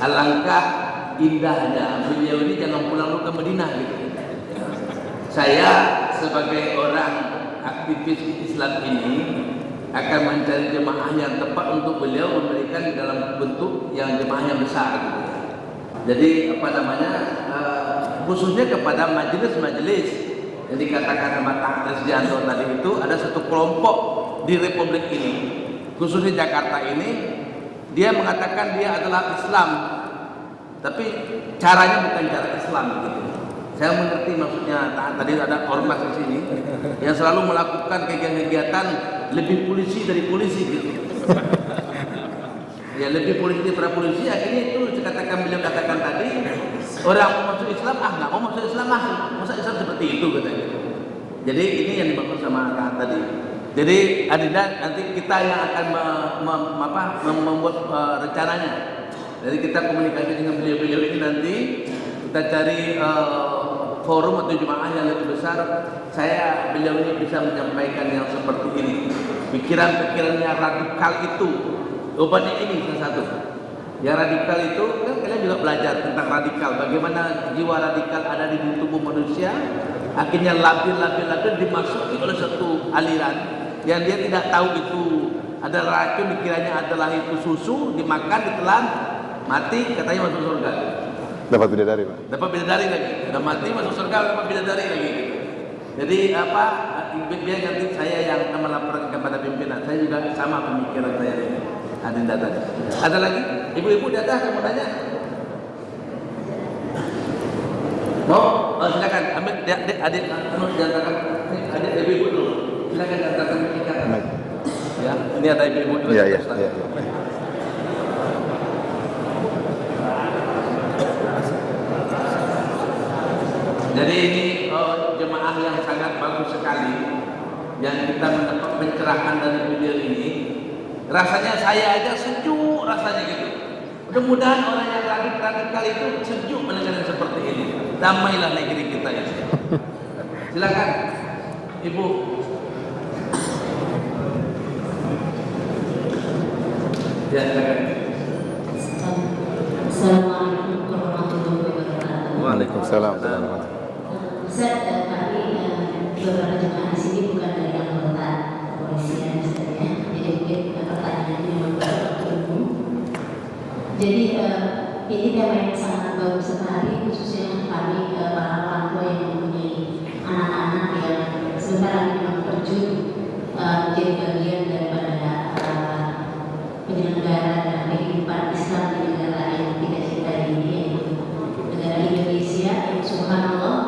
alangkah indahnya beliau ini jangan pulang dulu ke Madinah gitu. Saya sebagai orang aktivis Islam ini akan mencari jemaah yang tepat untuk beliau memberikan dalam bentuk yang jemaah yang besar gitu. Jadi khususnya kepada majelis-majelis yang dikatakan sama Kang Resdianto tadi itu, ada satu kelompok di Republik ini, khususnya Jakarta ini, dia mengatakan dia adalah Islam, tapi caranya bukan cara Islam gitu. Saya mengerti maksudnya. Tadi ada ormas di sini yang selalu melakukan kegiatan lebih polisi dari polisi gitu. Ya, lebih polisi daripada polisi. Akhirnya itu beliau katakan tadi, orang mau masuk Islam, nggak mau masuk Islam, masa Islam seperti itu katanya. Jadi ini yang dimaksud sama Kang tadi. Jadi Adinda, nanti kita yang akan membuat rencananya. Jadi kita komunikasi dengan beliau-beliau ini, nanti kita cari forum atau jemaah yang lebih besar. Beliau ini bisa menyampaikan yang seperti ini. Pikiran-pikiran yang radikal itu, obatnya ini salah satu. Yang radikal itu kan kalian juga belajar tentang radikal, bagaimana jiwa radikal ada di tubuh manusia, akhirnya labil dimasuki oleh satu aliran yang dia tidak tahu itu adalah racun, dikiranya adalah itu susu, dimakan, ditelan, mati, katanya masuk surga. Dapat bidadari, Pak. Dapat bidadari lagi. Udah mati masuk surga, dapat bidadari lagi. Jadi biar nanti saya yang akan melaporkan kepada pimpinan. Saya juga sama pemikiran saya ini. Adinda tadi. Ada lagi? Ibu-ibu di atas yang mau tanya? Mau? Oh, silakan. Ambil adik ibu-ibu dulu. Silakan datangkan kita. Ya, ini ada ibu-ibu dulu. Iya. Jadi ini jemaah yang sangat bagus sekali, yang kita mendapat pencerahan dari beliau ini. Rasanya saya aja sejuk rasanya gitu. Mudah-mudahan orang yang radikal itu sejuk mendengar yang seperti ini. Damailah negeri kita ya. Silakan, Ibu. Ya, silakan. Assalamualaikum warahmatullahi wabarakatuh. Waalaikumsalam. Ustaz, kami beberapa jemaah di sini bukan dari anggota kepolisian misalnya, jadi mungkin pertanyaannya memang umum. Jadi ini tema yang sangat bagus sekali, khususnya kami para orang tua yang mempunyai anak-anak yang sebentar lagi memang terjun menjadi bagian daripada penyelenggara dan kehidupan Islam di negara yang kita cintai ini, yaitu negara Indonesia yang subhanallah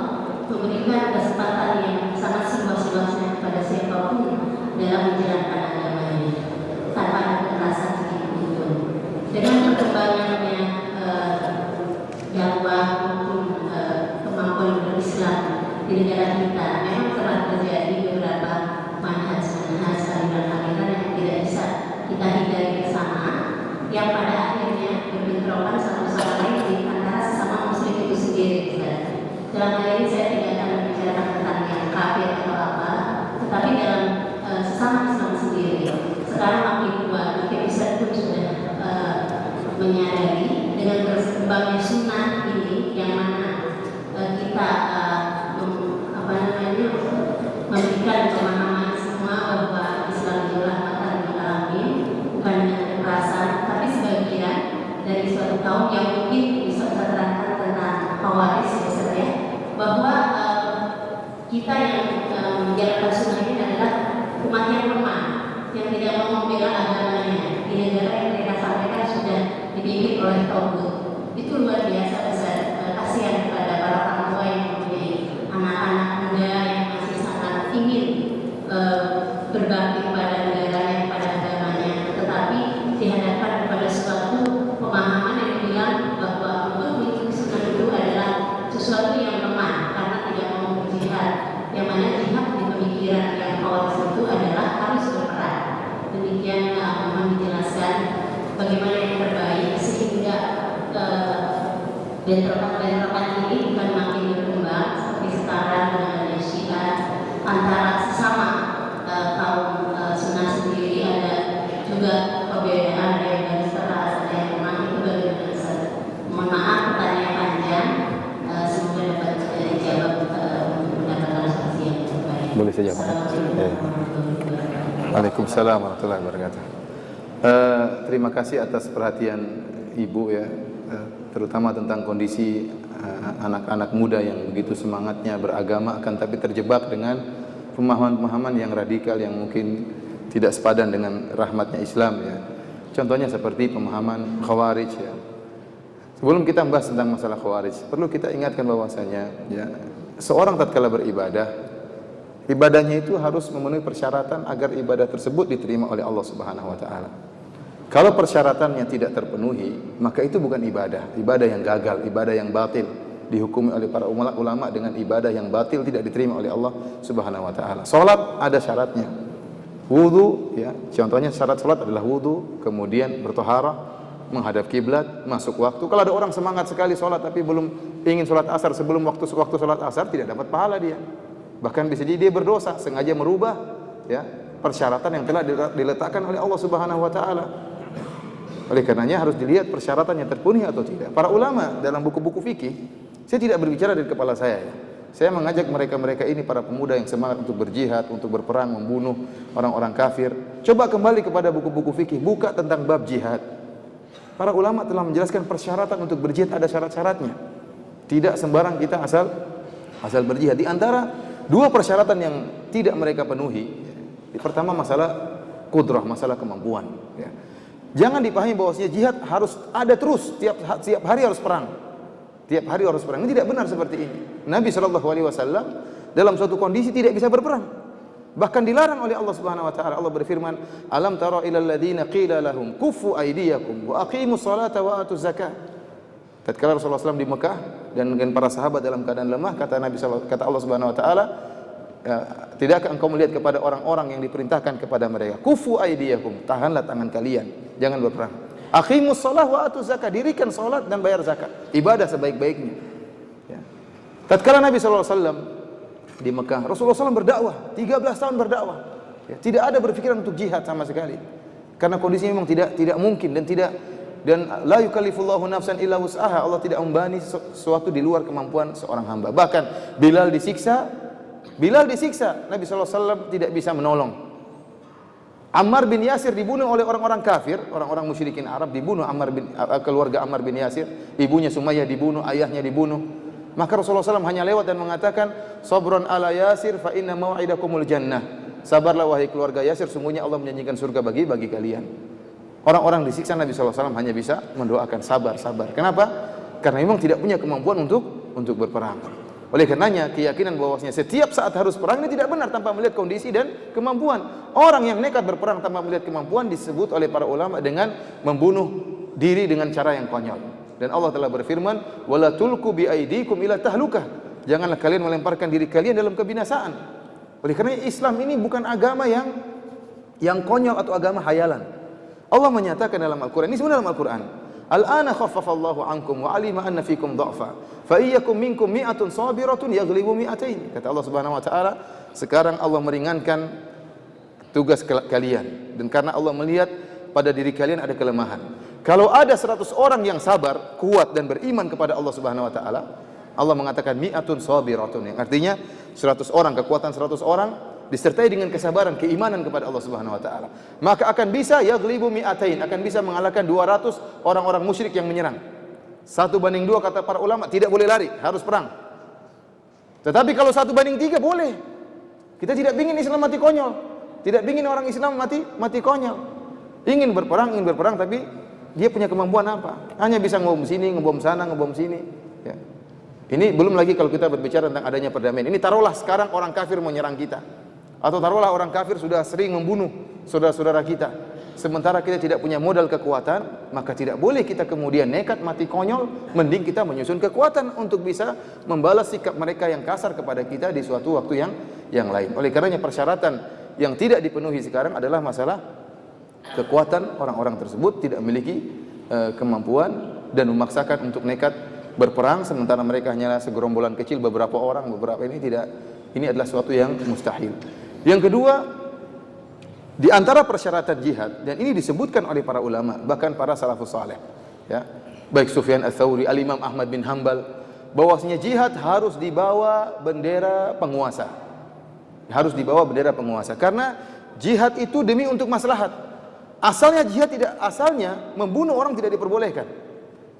memberikan kesempatan yang sangat seluas-luasnya kepada siapapun dalam menjalankan agamanya tanpa ada kekerasan sedikit pun. Dengan perkembangannya dakwah maupun kemampuan berislam di negara kita, memang telah terjadi beberapa manhaj-manhaj aliran-aliran yang tidak bisa kita hindari bersama, yang pada akhirnya berbentrokan satu sama lain di antara sesama muslim itu sendiri. Dalam hal ini saya tidak akan membicarakan tentang yang kafir atau apa, tetapi dalam sesama Islam sendiri. Sekarang makin kuat, makin bisa pun sudah menyadari dengan berkembangnya sunnah ini, yang mana kita memberikan pemahaman semua bahwa Islam itu rahmatan lil alamin, bukan dengan kekerasan, tapi sebagian dari suatu kaum yang mungkin bisa terangkan tentang khawarij misalnya, bahwa kita yang menjalankan sunnah ini adalah umat yang lemah, yang tidak mau membela agamanya di negara yang mereka sampaikan sudah dipimpin oleh tauhid. Itu luar biasa besar. Kasihan kepada para orang tua yang mempunyai anak-anak muda yang masih sangat ingin berbakti pada negaranya, pada agamanya, tetapi dihadapkan kepada suatu pemahaman yang bilang bahwa untuk mengikuti sunnah itu adalah sesuatu yang lemah karena tidak mau berjihad, yang mana jihad di pemikiran yang khawarij itu adalah harus berperang. Demikian mohon dijelaskan bagaimana yang terbaik sehingga bentrokan-bentrokan ini bukan makin berkembang seperti sekarang dengan adanya Syiah antara sesama kaum sunnah sendiri. Ada juga perbedaan, ada yang garis keras, ada yang lemah. Itu bagaimana Ustaz? Mohon maaf pertanyaan panjang, semoga dapat dijawab untuk mendapatkan solusi yang terbaik. Boleh saja Pak. Waalaikumsalam warahmatullahi wabarakatuh. Terima kasih atas perhatian Ibu ya, terutama tentang kondisi anak-anak muda yang begitu semangatnya beragama akan tapi terjebak dengan pemahaman-pemahaman yang radikal yang mungkin tidak sepadan dengan rahmatnya Islam ya. Contohnya seperti pemahaman khawarij ya. Sebelum kita membahas tentang masalah khawarij, perlu kita ingatkan bahwasanya ya, seorang tatkala beribadah, ibadahnya itu harus memenuhi persyaratan agar ibadah tersebut diterima oleh Allah Subhanahu wa taala. Kalau persyaratannya tidak terpenuhi, maka itu bukan ibadah, ibadah yang gagal, ibadah yang batil, dihukumi oleh para ulama dengan ibadah yang batil, tidak diterima oleh Allah Subhanahu wa taala. Salat ada syaratnya. Wudu ya, contohnya syarat salat adalah wudu, kemudian bertoharah, menghadap kiblat, masuk waktu. Kalau ada orang semangat sekali salat tapi belum ingin salat asar sebelum waktu salat asar, tidak dapat pahala dia. Bahkan bisa jadi dia berdosa, sengaja merubah ya persyaratan yang telah diletakkan oleh Allah Subhanahu wa taala. Oleh karenanya harus dilihat persyaratannya terpenuhi atau tidak. Para ulama dalam buku-buku fikih, saya tidak berbicara dari kepala saya ya. Saya mengajak mereka-mereka ini, para pemuda yang semangat untuk berjihad, untuk berperang, membunuh orang-orang kafir. Coba kembali kepada buku-buku fikih, buka tentang bab jihad. Para ulama telah menjelaskan persyaratan untuk berjihad ada syarat-syaratnya. Tidak sembarang kita asal berjihad. Di antara dua persyaratan yang tidak mereka penuhi, pertama masalah kudrah, masalah kemampuan ya. Jangan dipahami bahwasanya jihad harus ada terus, tiap hari harus perang. Tiap hari harus perang. Ini tidak benar seperti ini. Nabi SAW dalam suatu kondisi tidak bisa berperang. Bahkan dilarang oleh Allah Subhanahu wa taala. Allah berfirman, "Alam tara ilal ladzina qila lahum kuffu aydiyakum wa aqimus salata wa atuz zakah." Tatkala Rasulullah SAW di Mekah dan dengan para sahabat dalam keadaan lemah, kata Allah Subhanahu wa taala, tidakkah engkau melihat kepada orang-orang yang diperintahkan kepada mereka, kufu aydiyakum, tahanlah tangan kalian, jangan berperang. Aqimus shalah wa atuz zakat, dirikan salat dan bayar zakat. Ibadah sebaik-baiknya. Ya. Tatkala Nabi sallallahu alaihi wasallam di Mekah, Rasulullah SAW berdakwah, 13 tahun berdakwah. Ya, tidak ada berpikiran untuk jihad sama sekali. Karena kondisinya memang tidak mungkin dan la yukallifullahu nafsan illa wus'aha. Allah tidak membebani sesuatu di luar kemampuan seorang hamba. Bahkan Bilal disiksa, Nabi SAW tidak bisa menolong. Ammar bin Yasir dibunuh oleh orang-orang kafir, orang-orang musyrikin Arab dibunuh. Keluarga Ammar bin Yasir, ibunya Sumayyah dibunuh, ayahnya dibunuh. Maka Rasulullah SAW hanya lewat dan mengatakan, sabron ala Yasir fa inna mau'idakumul jannah. Sabarlah wahai keluarga Yasir, sungguhnya Allah menjanjikan surga bagi kalian. Orang-orang disiksa, Nabi SAW hanya bisa mendoakan sabar. Kenapa? Karena memang tidak punya kemampuan untuk berperang. Oleh karenanya keyakinan bahwasanya setiap saat harus perang ini tidak benar tanpa melihat kondisi dan kemampuan. Orang yang nekat berperang tanpa melihat kemampuan disebut oleh para ulama dengan membunuh diri dengan cara yang konyol. Dan Allah telah berfirman, wala tulqu bi aidikum ila tahlukah. Janganlah kalian melemparkan diri kalian dalam kebinasaan. Oleh karena Islam ini bukan agama yang konyol atau agama hayalan. Allah menyatakan dalam Al-Qur'an, ini sebenarnya dalam Al-Qur'an, al-ana khaffafallahu ankum wa alima anna fikum dha'fa fa iyyakum minkum mi'atun sabiratun yaghlibu mi'atain. Kata Allah Subhanahu wa taala, sekarang Allah meringankan tugas kalian dan karena Allah melihat pada diri kalian ada kelemahan. Kalau ada 100 orang yang sabar, kuat dan beriman kepada Allah Subhanahu wa taala, Allah mengatakan mi'atun sabiratun, yang artinya 100 orang, kekuatan 100 orang disertai dengan kesabaran, keimanan kepada Allah Subhanahu wa taala, maka akan bisa yaghlibu mi'atain, akan bisa mengalahkan 200 orang-orang musyrik yang menyerang. 1 banding 2 kata para ulama, tidak boleh lari, harus perang. Tetapi kalau 1 banding 3 boleh. Kita tidak ingin Islam mati konyol. Tidak ingin orang Islam mati konyol. Ingin berperang tapi dia punya kemampuan apa? Hanya bisa ngebom sini, ngebom sana, ngebom sini. Ya. Ini belum lagi kalau kita berbicara tentang adanya perdamaian. Ini taruhlah sekarang orang kafir menyerang kita. Atau taruhlah orang kafir sudah sering membunuh saudara-saudara kita. Sementara kita tidak punya modal kekuatan, maka tidak boleh kita kemudian nekat mati konyol. Mending kita menyusun kekuatan untuk bisa membalas sikap mereka yang kasar kepada kita di suatu waktu yang lain. Oleh karenanya persyaratan yang tidak dipenuhi sekarang adalah masalah kekuatan orang-orang tersebut tidak memiliki kemampuan dan memaksakan untuk nekat berperang sementara mereka hanyalah segerombolan kecil beberapa orang, ini adalah suatu yang mustahil. Yang kedua, di antara persyaratan jihad, dan ini disebutkan oleh para ulama, bahkan para salafus saleh, ya, baik Sufyan Ats-Tsauri, Al-Imam Ahmad bin Hanbal, bahwasanya jihad harus dibawa bendera penguasa. Harus dibawa bendera penguasa karena jihad itu demi untuk maslahat. Asalnya jihad asalnya membunuh orang tidak diperbolehkan.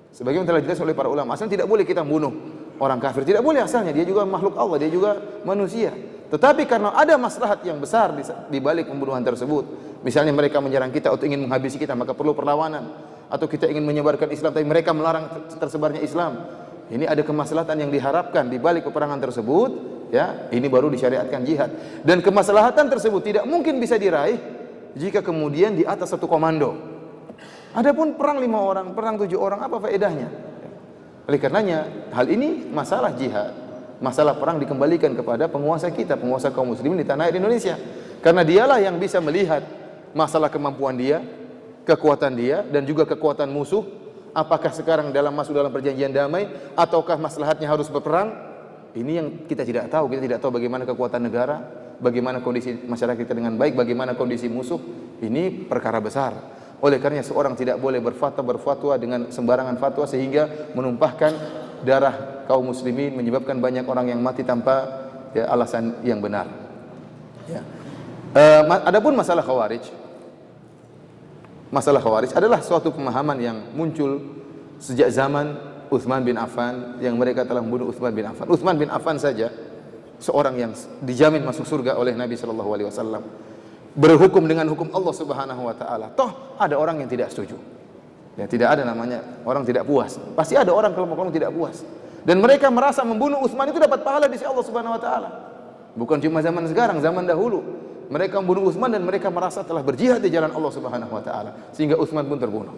Sebagaimana telah dijelaskan oleh para ulama, asalnya tidak boleh kita membunuh orang kafir, tidak boleh asalnya, dia juga makhluk Allah, dia juga manusia. Tetapi karena ada maslahat yang besar di balik pembunuhan tersebut, misalnya mereka menyerang kita atau ingin menghabisi kita, maka perlu perlawanan. Atau kita ingin menyebarkan Islam, tapi mereka melarang tersebarnya Islam. Ini ada kemaslahatan yang diharapkan di balik peperangan tersebut, ya, ini baru disyariatkan jihad. Dan kemaslahatan tersebut tidak mungkin bisa diraih jika kemudian di atas satu komando. Adapun perang 5 orang, perang 7 orang, apa faedahnya? Oleh karenanya, hal ini masalah jihad, masalah perang dikembalikan kepada penguasa kita, penguasa kaum muslimin di tanah air Indonesia. Karena dialah yang bisa melihat masalah kemampuan dia, kekuatan dia, dan juga kekuatan musuh. Apakah sekarang masuk dalam perjanjian damai, ataukah maslahatnya harus berperang? Ini yang kita tidak tahu. Kita tidak tahu bagaimana kekuatan negara, bagaimana kondisi masyarakat kita dengan baik, bagaimana kondisi musuh. Ini perkara besar. Oleh karenanya seorang tidak boleh berfatwa dengan sembarangan fatwa sehingga menumpahkan darah kaum muslimin, menyebabkan banyak orang yang mati tanpa alasan yang benar. Ya. Adapun masalah Khawarij adalah suatu pemahaman yang muncul sejak zaman Utsman bin Affan, yang mereka telah membunuh Utsman bin Affan. Utsman bin Affan saja seorang yang dijamin masuk surga oleh Nabi sallallahu alaihi wasallam. Berhukum dengan hukum Allah Subhanahu wa taala. Toh ada orang yang tidak setuju. Ya, tidak ada namanya orang tidak puas. Pasti ada orang kelompok-kelompok tidak puas. Dan mereka merasa membunuh Utsman itu dapat pahala di sisi Allah Subhanahu wa taala. Bukan cuma zaman sekarang, zaman dahulu. Mereka membunuh Utsman dan mereka merasa telah berjihad di jalan Allah Subhanahu wa taala sehingga Utsman pun terbunuh.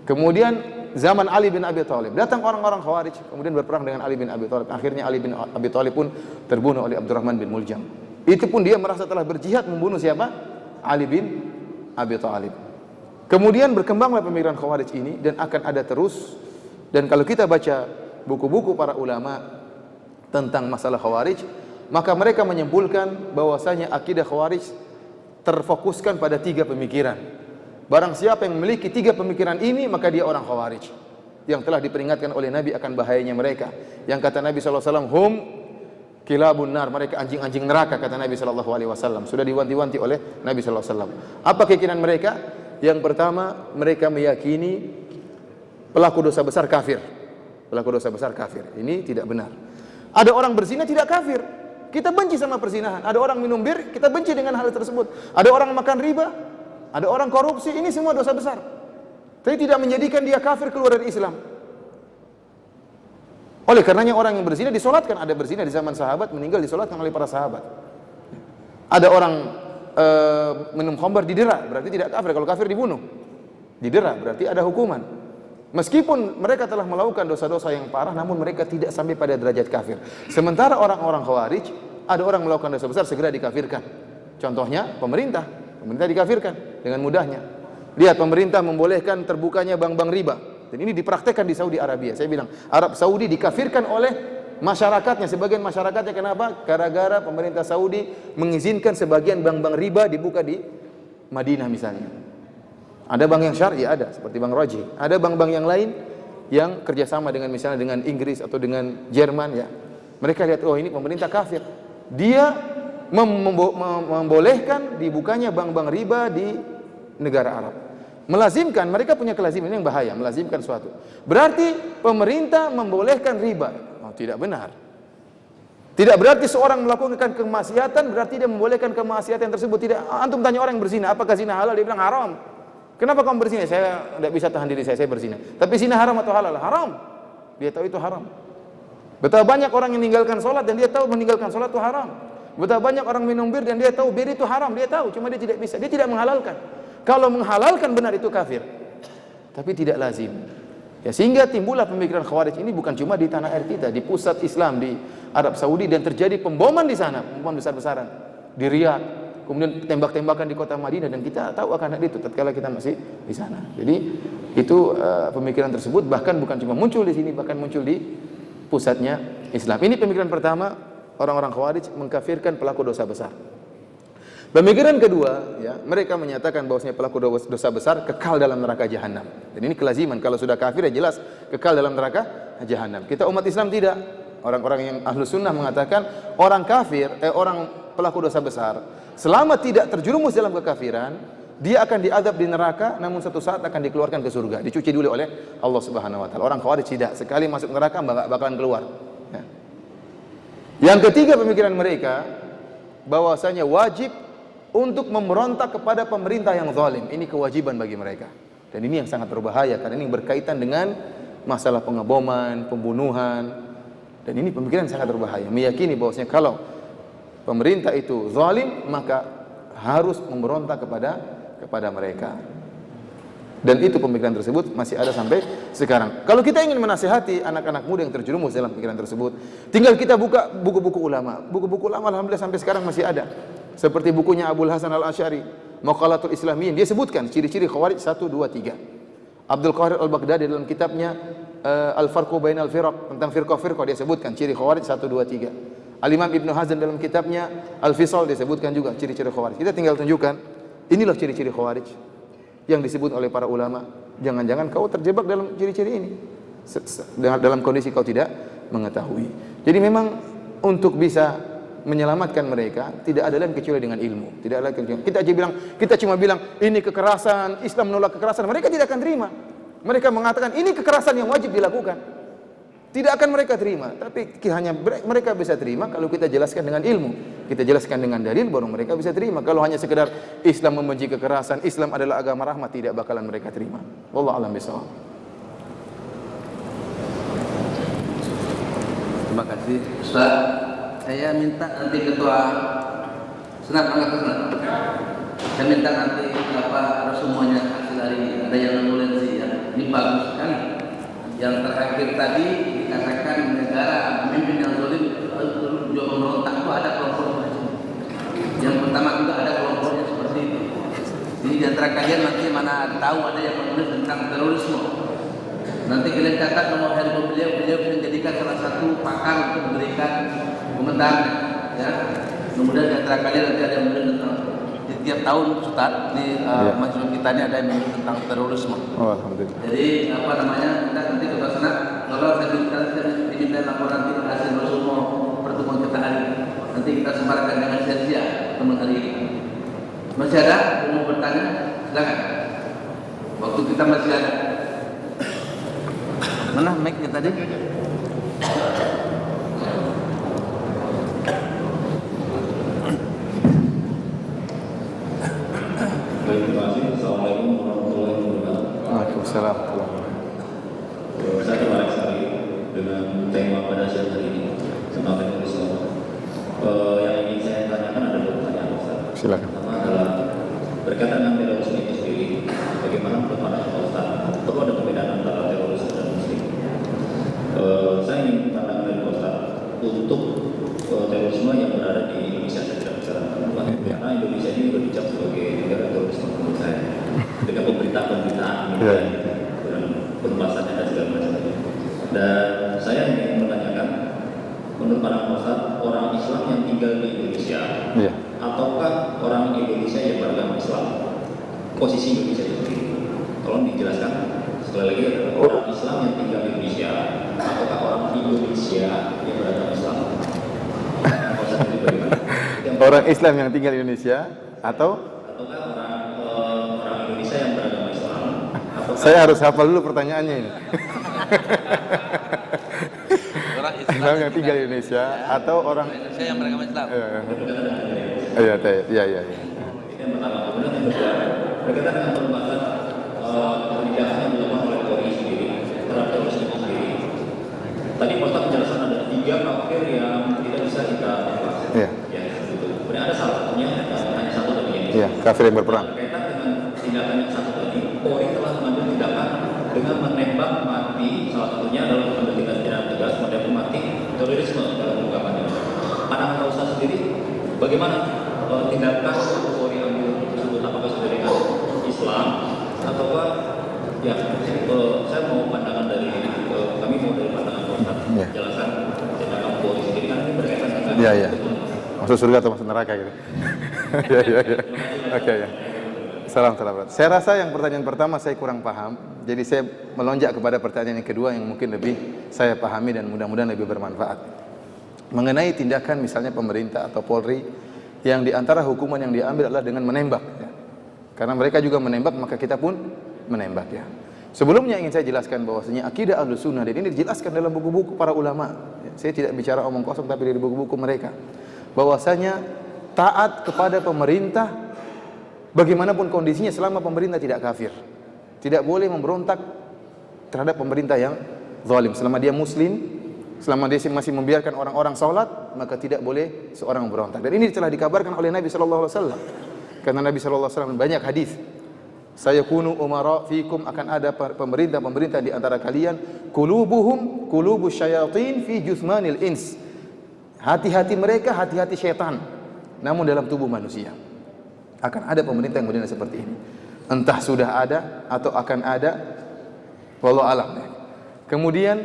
Kemudian zaman Ali bin Abi Thalib, datang orang-orang Khawarij kemudian berperang dengan Ali bin Abi Thalib. Akhirnya Ali bin Abi Thalib pun terbunuh oleh Abdurrahman bin Muljam. Itu pun dia merasa telah berjihad membunuh siapa? Ali bin Abi Thalib. Kemudian berkembanglah pemikiran Khawarij ini dan akan ada terus. Dan kalau kita baca buku-buku para ulama tentang masalah Khawarij, maka mereka menyimpulkan bahwasanya akidah Khawarij terfokuskan pada 3 pemikiran. Barang siapa yang memiliki 3 pemikiran ini, maka dia orang Khawarij, yang telah diperingatkan oleh Nabi akan bahayanya mereka. Yang kata Nabi SAW, hum kilabun nar, mereka anjing-anjing neraka, kata Nabi SAW. Sudah diwanti-wanti oleh Nabi SAW. Apa keyakinan mereka? Yang pertama, mereka meyakini pelaku dosa besar kafir. Pelaku dosa besar kafir. Ini tidak benar. Ada orang berzina tidak kafir. Kita benci sama perzinahan. Ada orang minum bir, kita benci dengan hal tersebut. Ada orang makan riba, ada orang korupsi, ini semua dosa besar. Tapi tidak menjadikan dia kafir keluar dari Islam. Oleh karenanya orang yang berzina disolatkan. Ada berzina di zaman sahabat, meninggal disolatkan oleh para sahabat. Ada orang minum khamr didera, berarti tidak kafir. Kalau kafir dibunuh. Didera, berarti ada hukuman. Meskipun mereka telah melakukan dosa-dosa yang parah, namun mereka tidak sampai pada derajat kafir. Sementara orang-orang Khawarij, ada orang melakukan dosa besar segera dikafirkan. Contohnya pemerintah dikafirkan dengan mudahnya. Lihat, pemerintah membolehkan terbukanya bank-bank riba. Dan ini dipraktekkan di Saudi Arabia. Saya bilang, Arab Saudi dikafirkan oleh masyarakatnya, sebagian masyarakatnya. Kenapa? Gara-gara pemerintah Saudi mengizinkan sebagian bank-bank riba dibuka di Madinah misalnya. Ada bank yang syar'i, ada seperti Bank Raji. Ada bank-bank yang lain yang kerjasama dengan misalnya dengan Inggris atau dengan Jerman ya. Mereka lihat, oh ini pemerintah kafir. Dia membolehkan dibukanya bank-bank riba di negara Arab. Melazimkan, mereka punya kelaziman, ini yang bahaya, melazimkan suatu. Berarti pemerintah membolehkan riba. Oh, tidak benar. Tidak berarti seorang melakukan kemaksiatan berarti dia membolehkan kemaksiatan tersebut. Tidak. Antum tanya orang yang berzina, apakah zina halal? Dia bilang haram. Kenapa kamu berzina? Saya tidak bisa tahan diri saya berzina. Tapi zina haram atau halal? Haram. Dia tahu itu haram. Betapa banyak orang yang meninggalkan sholat dan dia tahu meninggalkan sholat itu haram. Betapa banyak orang minum bir dan dia tahu bir itu haram. Dia tahu, cuma dia tidak bisa. Dia tidak menghalalkan. Kalau menghalalkan benar itu kafir. Tapi tidak lazim. Ya, sehingga timbullah pemikiran Khawarij ini bukan cuma di tanah air kita, di pusat Islam di Arab Saudi, dan terjadi pemboman di sana, pemboman besar-besaran di Riyadh, kemudian tembak-tembakan di kota Madinah, dan kita tahu akan hal itu tatkala kita masih di sana. Jadi itu pemikiran tersebut bahkan bukan cuma muncul di sini, bahkan muncul di pusatnya Islam. Ini pemikiran pertama, orang-orang Khawarij mengkafirkan pelaku dosa besar. Pemikiran kedua, ya, mereka menyatakan bahwasanya pelaku dosa besar kekal dalam neraka jahanam. Dan ini kelaziman, kalau sudah kafir ya jelas kekal dalam neraka jahanam. Kita umat Islam tidak. Orang-orang yang ahlu sunnah mengatakan orang kafir, orang pelaku dosa besar, selama tidak terjerumus dalam kekafiran, dia akan diazab di neraka, namun suatu saat akan dikeluarkan ke surga, dicuci dulu oleh Allah Subhanahu wa taala. Orang Khawarij tidak, sekali masuk neraka enggak bakalan keluar. Ya. Yang ketiga pemikiran mereka bahwasanya wajib untuk memberontak kepada pemerintah yang zalim. Ini kewajiban bagi mereka. Dan ini yang sangat berbahaya karena ini berkaitan dengan masalah pengeboman, pembunuhan. Dan ini pemikiran sangat berbahaya. Meyakini bahwasanya kalau pemerintah itu zalim, maka harus memberontak kepada mereka. Dan itu pemikiran tersebut masih ada sampai sekarang. Kalau kita ingin menasihati anak-anak muda yang terjerumus dalam pikiran tersebut, tinggal kita buka buku-buku ulama. Buku-buku ulama alhamdulillah sampai sekarang masih ada. Seperti bukunya Abul Hasan Al-Asy'ari, Maqalatul Islamiyin, dia sebutkan ciri-ciri Khawarij 1, 2, 3. Abdul Qahir Al-Baghdadi dalam kitabnya Al-Farqu Bainal Firaq, tentang firqah-firqah, dia sebutkan ciri Khawarij 1, 2, 3. Al-Imam Ibnu Hazm dalam kitabnya Al-Fisal, dia sebutkan juga ciri-ciri Khawarij. Kita tinggal tunjukkan, inilah ciri-ciri Khawarij yang disebut oleh para ulama. Jangan-jangan kau terjebak dalam ciri-ciri ini dalam kondisi kau tidak mengetahui. Jadi memang untuk bisa menyelamatkan mereka tidak ada lain kecuali dengan ilmu. Tidak ada kecuali kita cuma bilang ini kekerasan, Islam menolak kekerasan, mereka tidak akan terima. Mereka mengatakan ini kekerasan yang wajib dilakukan. Tidak akan mereka terima, tapi hanya mereka bisa terima kalau kita jelaskan dengan ilmu. Kita jelaskan dengan dalil baru mereka bisa terima. Kalau hanya sekedar Islam membenci kekerasan, Islam adalah agama rahmat, tidak bakalan mereka terima. Wallahu a'lam bishawab. Terima kasih Ustaz. Saya minta nanti ketua senat angkat senat. Saya minta nanti harus semuanya hasil hari ini. Ada yang nulis ya. Ini bagus kan? Yang terakhir tadi dikatakan negara pemimpin yang zalim juga memberontak, itu ada kelompok. Yang pertama juga ada kelompoknya seperti itu. Jadi di antara kalian nanti mana tahu ada yang menulis tentang terorisme. Nanti kalian catat nomor handphone beliau menjadikan salah satu pakar untuk memberikan komentar. Ya, kemudian di antara kalian nanti ada yang menulis tentang di tiap tahun Ustaz di majelis kita ini ada yang menulis tentang terorisme. Oh, alhamdulillah. Jadi apa namanya, kita nanti ke sana kalau saya diminta laporan nanti hasil semua pertemuan kita hari ini. Nanti kita sebarkan dengan sia-sia teman hari ini. Masih ada yang mau bertanya? Silakan. Waktu kita masih ada. Mana mic-nya tadi? Terima kasih. Assalamualaikum warahmatullahi wabarakatuh. Waalaikumsalam. Saya tertarik sekali dengan tema pada siang hari ini tentang terorisme. Yang ingin saya tanyakan ada dua pertanyaan, Ustaz. Silakan. Pertama adalah berkaitan dengan terorisme itu sendiri. Bagaimana menurut pandangan Ustaz? Perlu ada perbedaan antara terorisme dan muslim? Saya ingin pandangan dari Ustaz untuk terorisme yang berada di Indonesia. Saya tidak bicara tentang luar, karena Indonesia ini sudah dicap sebagai negara terorisme menurut saya, dengan pemberitaan dan pembahasannya dan segala macam. Dan saya ingin menanyakan, menurut pandangan Ustaz, orang Islam yang tinggal di Indonesia, ataukah orang Indonesia yang beragama Islam? Posisi Indonesia itu sendiri, tolong dijelaskan sekali lagi. Orang Islam yang tinggal di Indonesia, ataukah orang Indonesia yang beragama Islam? Orang Islam yang tinggal di Indonesia ataukah orang Indonesia yang beragama Islam? Saya harus hafal dulu pertanyaannya ini. Orang Islam yang tinggal di Indonesia atau orang Indonesia yang beragama Islam. Iya. Itu yang pertama. Kemudian yang kedua, berkaitan dengan pembahasan kebijakan yang dilakukan oleh Polri sendiri terhadap terorisme sendiri. Tadi Ustaz menjelaskan ada 3 kafir yang tidak bisa kita bahas. Iya. Ya, itu. Kemudian ada salah satunya hanya satu tadi yang Iya, kafir yang berperang. berkaitan dengan tindakan yang satu tadi, Polri telah mengambil tindakan dengan menembak mati, salah satunya adalah mengambil tindakan tegas menembak mati terorisme dalam ungkapannya. Pandangan Ustaz sendiri, bagaimana tindakan Polri ambil tersebut? Apakah sudah dengan Islam ataukah ya? Saya mau pandangan dari kami mau dari pandangan Ustaz. Jelaskan tindakan Polri sendiri kan ini berkaitan dengan masuk surga atau masuk neraka gitu. Oke ya. Salam. Saya rasa yang pertanyaan pertama saya kurang paham. Jadi saya melonjak kepada pertanyaan yang kedua yang mungkin lebih saya pahami dan mudah-mudahan lebih bermanfaat. Mengenai tindakan misalnya pemerintah atau Polri yang diantara hukuman yang diambil adalah dengan menembak. Ya. Karena mereka juga menembak maka kita pun menembak ya. Sebelumnya ingin saya jelaskan bahwasanya akidah Ahlussunnah dan ini dijelaskan dalam buku-buku para ulama. Ya, saya tidak bicara omong kosong tapi dari buku-buku mereka. Bahwasanya taat kepada pemerintah bagaimanapun kondisinya selama pemerintah tidak kafir. Tidak boleh memberontak terhadap pemerintah yang zalim. Selama dia muslim, selama dia masih membiarkan orang-orang salat, maka tidak boleh seorang memberontak. Dan ini telah dikabarkan oleh Nabi sallallahu alaihi wasallam. Karena Nabi sallallahu alaihi wasallam banyak hadis. Sayakunu umara fikum, akan ada pemerintah-pemerintah di antara kalian, qulubuhum qulubus syayatin fi jusmanil ins. Hati-hati mereka hati-hati syaitan, namun dalam tubuh manusia. Akan ada pemerintah yang model seperti ini. Entah sudah ada atau akan ada, wallahu alam. Kemudian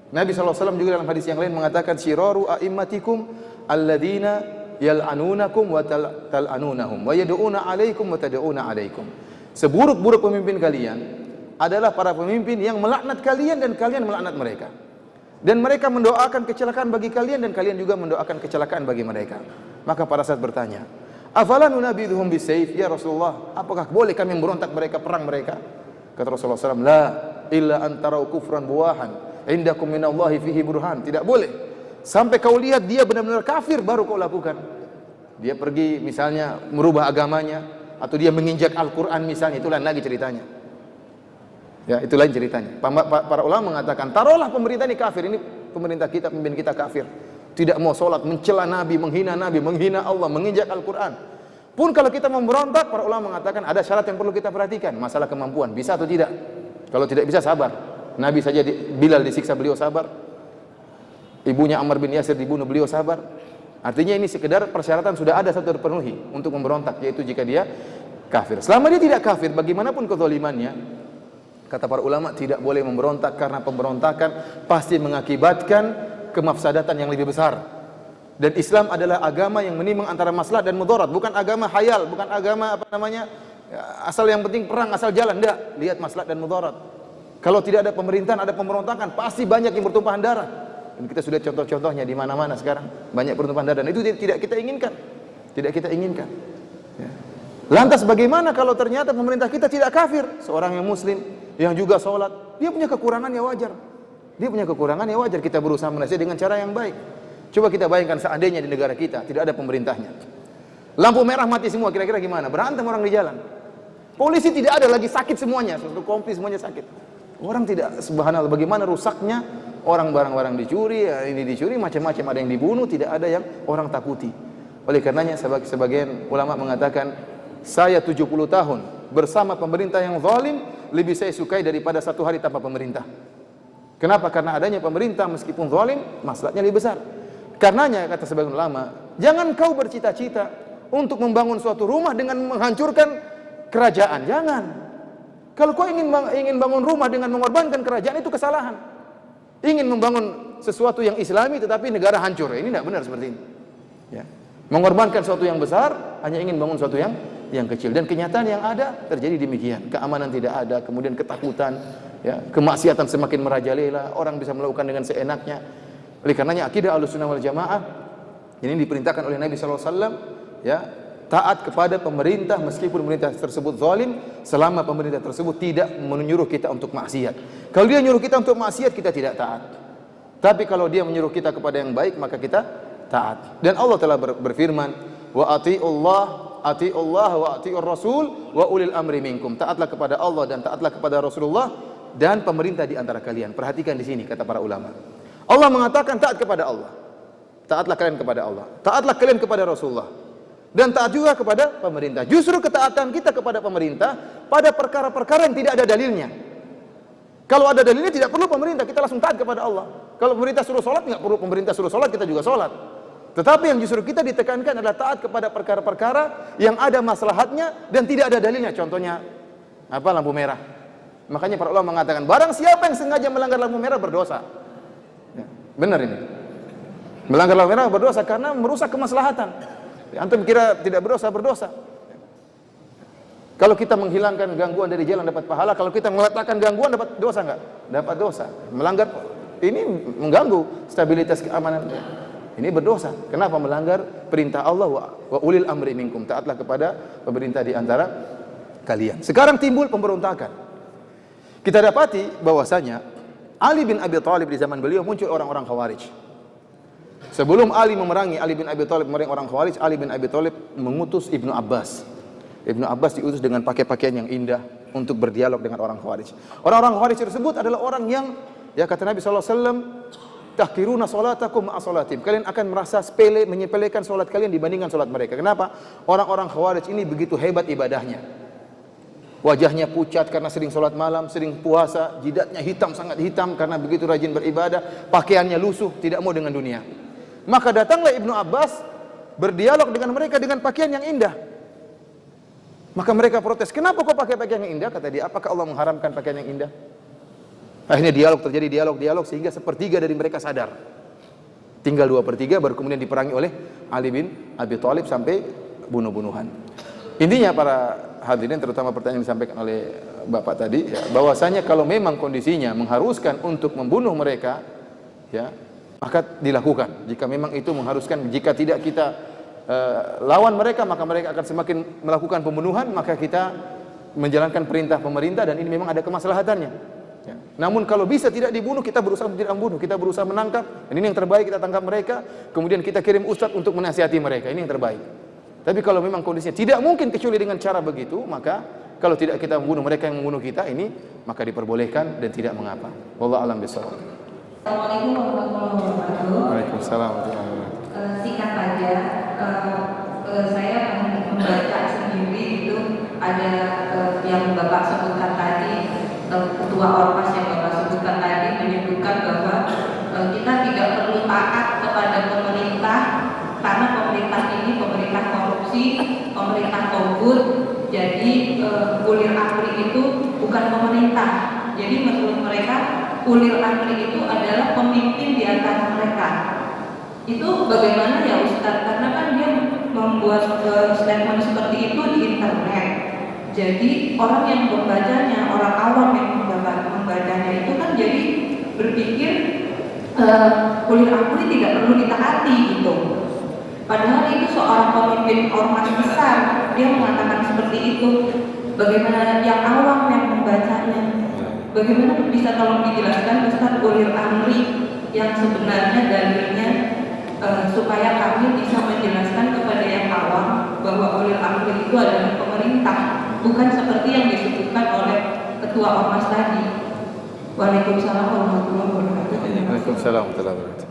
Nabi SAW juga dalam hadis yang lain mengatakan syiraru a'immatikum alladzina yal'anunakum wa tal'anunahum wa yad'una 'alaikum wa tad'una 'alaikum. Seburuk-buruk pemimpin kalian adalah para pemimpin yang melaknat kalian dan kalian melaknat mereka. Dan mereka mendoakan kecelakaan bagi kalian dan kalian juga mendoakan kecelakaan bagi mereka. Maka para sahabat bertanya, "Afala nunabidhuhum bisayf ya Rasulullah? Apakah boleh kami memberontak mereka, perang mereka?" Kata Rasulullah SAW, "La illa an tarau kufran buwahan indakum minallahi fihi burhan." Tidak boleh sampai kau lihat dia benar-benar kafir baru kau lakukan. Dia pergi misalnya merubah agamanya atau dia menginjak Al-Qur'an misalnya, itu lain lagi ceritanya. Ya, itu lain ceritanya. Para ulama mengatakan, taruhlah pemerintah ini kafir, ini pemerintah kita, pemimpin kita kafir. Tidak mau sholat, mencela Nabi, menghina Allah, menginjak Al-Quran. Pun kalau kita memberontak, para ulama mengatakan ada syarat yang perlu kita perhatikan, masalah kemampuan, bisa atau tidak. Kalau tidak bisa, sabar. Nabi saja Bilal disiksa, beliau sabar. Ibunya Ammar bin Yasir dibunuh, beliau sabar. Artinya ini sekedar persyaratan sudah ada satu terpenuhi untuk memberontak, yaitu jika dia kafir. Selama dia tidak kafir, bagaimanapun kezalimannya, kata para ulama, tidak boleh memberontak, karena pemberontakan pasti mengakibatkan kemafsadatan yang lebih besar. Dan Islam adalah agama yang menimbang antara maslahat dan mudarat, bukan agama hayal, bukan agama asal yang penting perang, asal jalan. Enggak, lihat maslahat dan mudarat. Kalau tidak ada pemerintahan, ada pemberontakan, pasti banyak yang bertumpahan darah. Dan kita sudah contoh-contohnya di mana-mana sekarang, banyak bertumpahan darah, dan itu tidak kita inginkan. Tidak kita inginkan. Ya. Lantas bagaimana kalau ternyata pemerintah kita tidak kafir? Seorang yang muslim, yang juga sholat, dia punya kekurangan, ya wajar. Dia punya kekurangan, ya wajar. Kita berusaha menasihati dengan cara yang baik. Coba kita bayangkan seandainya di negara kita tidak ada pemerintahnya, lampu merah mati semua, kira-kira gimana? Berantem orang di jalan. Polisi tidak ada lagi, sakit semuanya, satu kompi semuanya sakit. Orang tidak, subhanallah, bagaimana rusaknya orang, barang-barang dicuri, ini dicuri, macam-macam, ada yang dibunuh, tidak ada yang orang takuti. Oleh karenanya sebagian ulama mengatakan, saya 70 tahun bersama pemerintah yang zalim lebih saya sukai daripada 1 hari tanpa pemerintah. Kenapa? Karena adanya pemerintah meskipun zalim, maslahatnya lebih besar. Karenanya kata sebagian ulama, jangan kau bercita-cita untuk membangun suatu rumah dengan menghancurkan kerajaan. Jangan. Kalau kau ingin bangun rumah dengan mengorbankan kerajaan, itu kesalahan. Ingin membangun sesuatu yang islami tetapi negara hancur, ini tidak benar seperti ini. Ya. Mengorbankan sesuatu yang besar hanya ingin bangun sesuatu yang kecil, dan kenyataan yang ada terjadi demikian. Keamanan tidak ada, kemudian ketakutan, ya, kemaksiatan semakin merajalela, orang bisa melakukan dengan seenaknya. Oleh karenanya akidah Ahlussunnah wal Jamaah ini diperintahkan oleh Nabi sallallahu alaihi wasallam, ya, taat kepada pemerintah meskipun pemerintah tersebut zalim, selama pemerintah tersebut tidak menyuruh kita untuk maksiat. Kalau dia menyuruh kita untuk maksiat, kita tidak taat. Tapi kalau dia menyuruh kita kepada yang baik, maka kita taat. Dan Allah telah berfirman, wa ati'ullah wa ati'ur rasul wa ulil amri minkum. Taatlah kepada Allah dan taatlah kepada Rasulullah dan pemerintah di antara kalian. Perhatikan di sini kata para ulama. Allah mengatakan taat kepada Allah. Taatlah kalian kepada Allah. Taatlah kalian kepada Rasulullah. Dan taat juga kepada pemerintah. Justru ketaatan kita kepada pemerintah pada perkara-perkara yang tidak ada dalilnya. Kalau ada dalilnya tidak perlu pemerintah, kita langsung taat kepada Allah. Kalau pemerintah suruh sholat, nggak perlu pemerintah suruh sholat, kita juga sholat. Tetapi yang justru kita ditekankan adalah taat kepada perkara-perkara yang ada maslahatnya dan tidak ada dalilnya. Contohnya apa? Lampu merah. Makanya para ulama mengatakan, barang siapa yang sengaja melanggar lampu merah berdosa. Ya, benar ini. Melanggar lampu merah berdosa karena merusak kemaslahatan. Antum kira tidak berdosa, berdosa. Kalau kita menghilangkan gangguan dari jalan dapat pahala, kalau kita meletakkan gangguan dapat dosa enggak? Dapat dosa. Melanggar ini mengganggu stabilitas keamanan. Ini berdosa. Kenapa? Melanggar perintah Allah, wa ulil amri minkum. Taatlah kepada pemerintah di antara kalian. Sekarang timbul pemberontakan. Kita dapati bahwasanya Ali bin Abi Thalib di zaman beliau muncul orang-orang Khawarij. Sebelum Ali bin Abi Thalib memerangi orang Khawarij, Ali bin Abi Thalib mengutus Ibnu Abbas. Ibnu Abbas diutus dengan pakai pakaian yang indah untuk berdialog dengan orang Khawarij. Orang-orang Khawarij tersebut adalah orang yang, ya kata Nabi sallallahu alaihi wasallam, tahqiruna salatakum ma'a salatim. Kalian akan merasa sepele, menyepelekan salat kalian dibandingkan salat mereka. Kenapa? Orang-orang Khawarij ini begitu hebat ibadahnya. Wajahnya pucat karena sering salat malam, sering puasa, jidatnya hitam, sangat hitam karena begitu rajin beribadah, pakaiannya lusuh, tidak mau dengan dunia. Maka datanglah Ibnu Abbas berdialog dengan mereka dengan pakaian yang indah. Maka mereka protes, kenapa kau pakai pakaian yang indah? Kata dia, apakah Allah mengharamkan pakaian yang indah? Akhirnya terjadi dialog sehingga sepertiga dari mereka sadar. Tinggal 2/3 baru kemudian diperangi oleh Ali bin Abi Thalib sampai bunuh-bunuhan. Intinya para hadirin, terutama pertanyaan yang disampaikan oleh Bapak tadi, ya, bahwasanya kalau memang kondisinya mengharuskan untuk membunuh mereka, ya, maka dilakukan. Jika memang itu mengharuskan, jika tidak kita lawan mereka, maka mereka akan semakin melakukan pembunuhan, maka kita menjalankan perintah pemerintah dan ini memang ada kemaslahatannya. Ya. Namun kalau bisa tidak dibunuh, kita berusaha tidak membunuh, kita berusaha menangkap, dan ini yang terbaik, kita tangkap mereka, kemudian kita kirim ustadz untuk menasihati mereka, ini yang terbaik. Tapi kalau memang kondisinya tidak mungkin kecuali dengan cara begitu, maka kalau tidak kita membunuh mereka yang membunuh kita, ini maka diperbolehkan dan tidak mengapa. Wallahu a'lam bishawab. Assalamualaikum warahmatullahi wabarakatuh. Waalaikumsalam warahmatullahi wabarakatuh. Singkat saja, saya membaca sendiri itu ada yang Bapak sebutkan tadi, ketua Ormas yang Bapak sebutkan tadi menyebutkan bahwa kita tidak perlu taat kepada pemerintah karena pemerintah ini pemerintah korupsi, pemerintah togut, jadi Jadi kulir amri itu bukan pemerintah. Jadi menurut mereka kulir amri itu adalah pemimpin di atas mereka. Itu bagaimana ya Ustadz? Karena kan dia membuat statement seperti itu di internet. Jadi orang yang membacanya, orang awam yang membacanya itu kan jadi berpikir kulir amri tidak perlu ditaati gitu. Padahal itu seorang pemimpin ormas besar, dia mengatakan seperti itu. Bagaimana yang awam yang membacanya? Bagaimana bisa tolong dijelaskan Ustaz kulir amri yang sebenarnya dalilnya supaya kami bisa menjelaskan kepada yang awam bahwa kulir amri itu adalah pemerintah, bukan seperti yang disebutkan oleh ketua ormas tadi. Waalaikumsalam warahmatullahi wabarakatuh. Waalaikumsalam warahmatullahi wabarakatuh.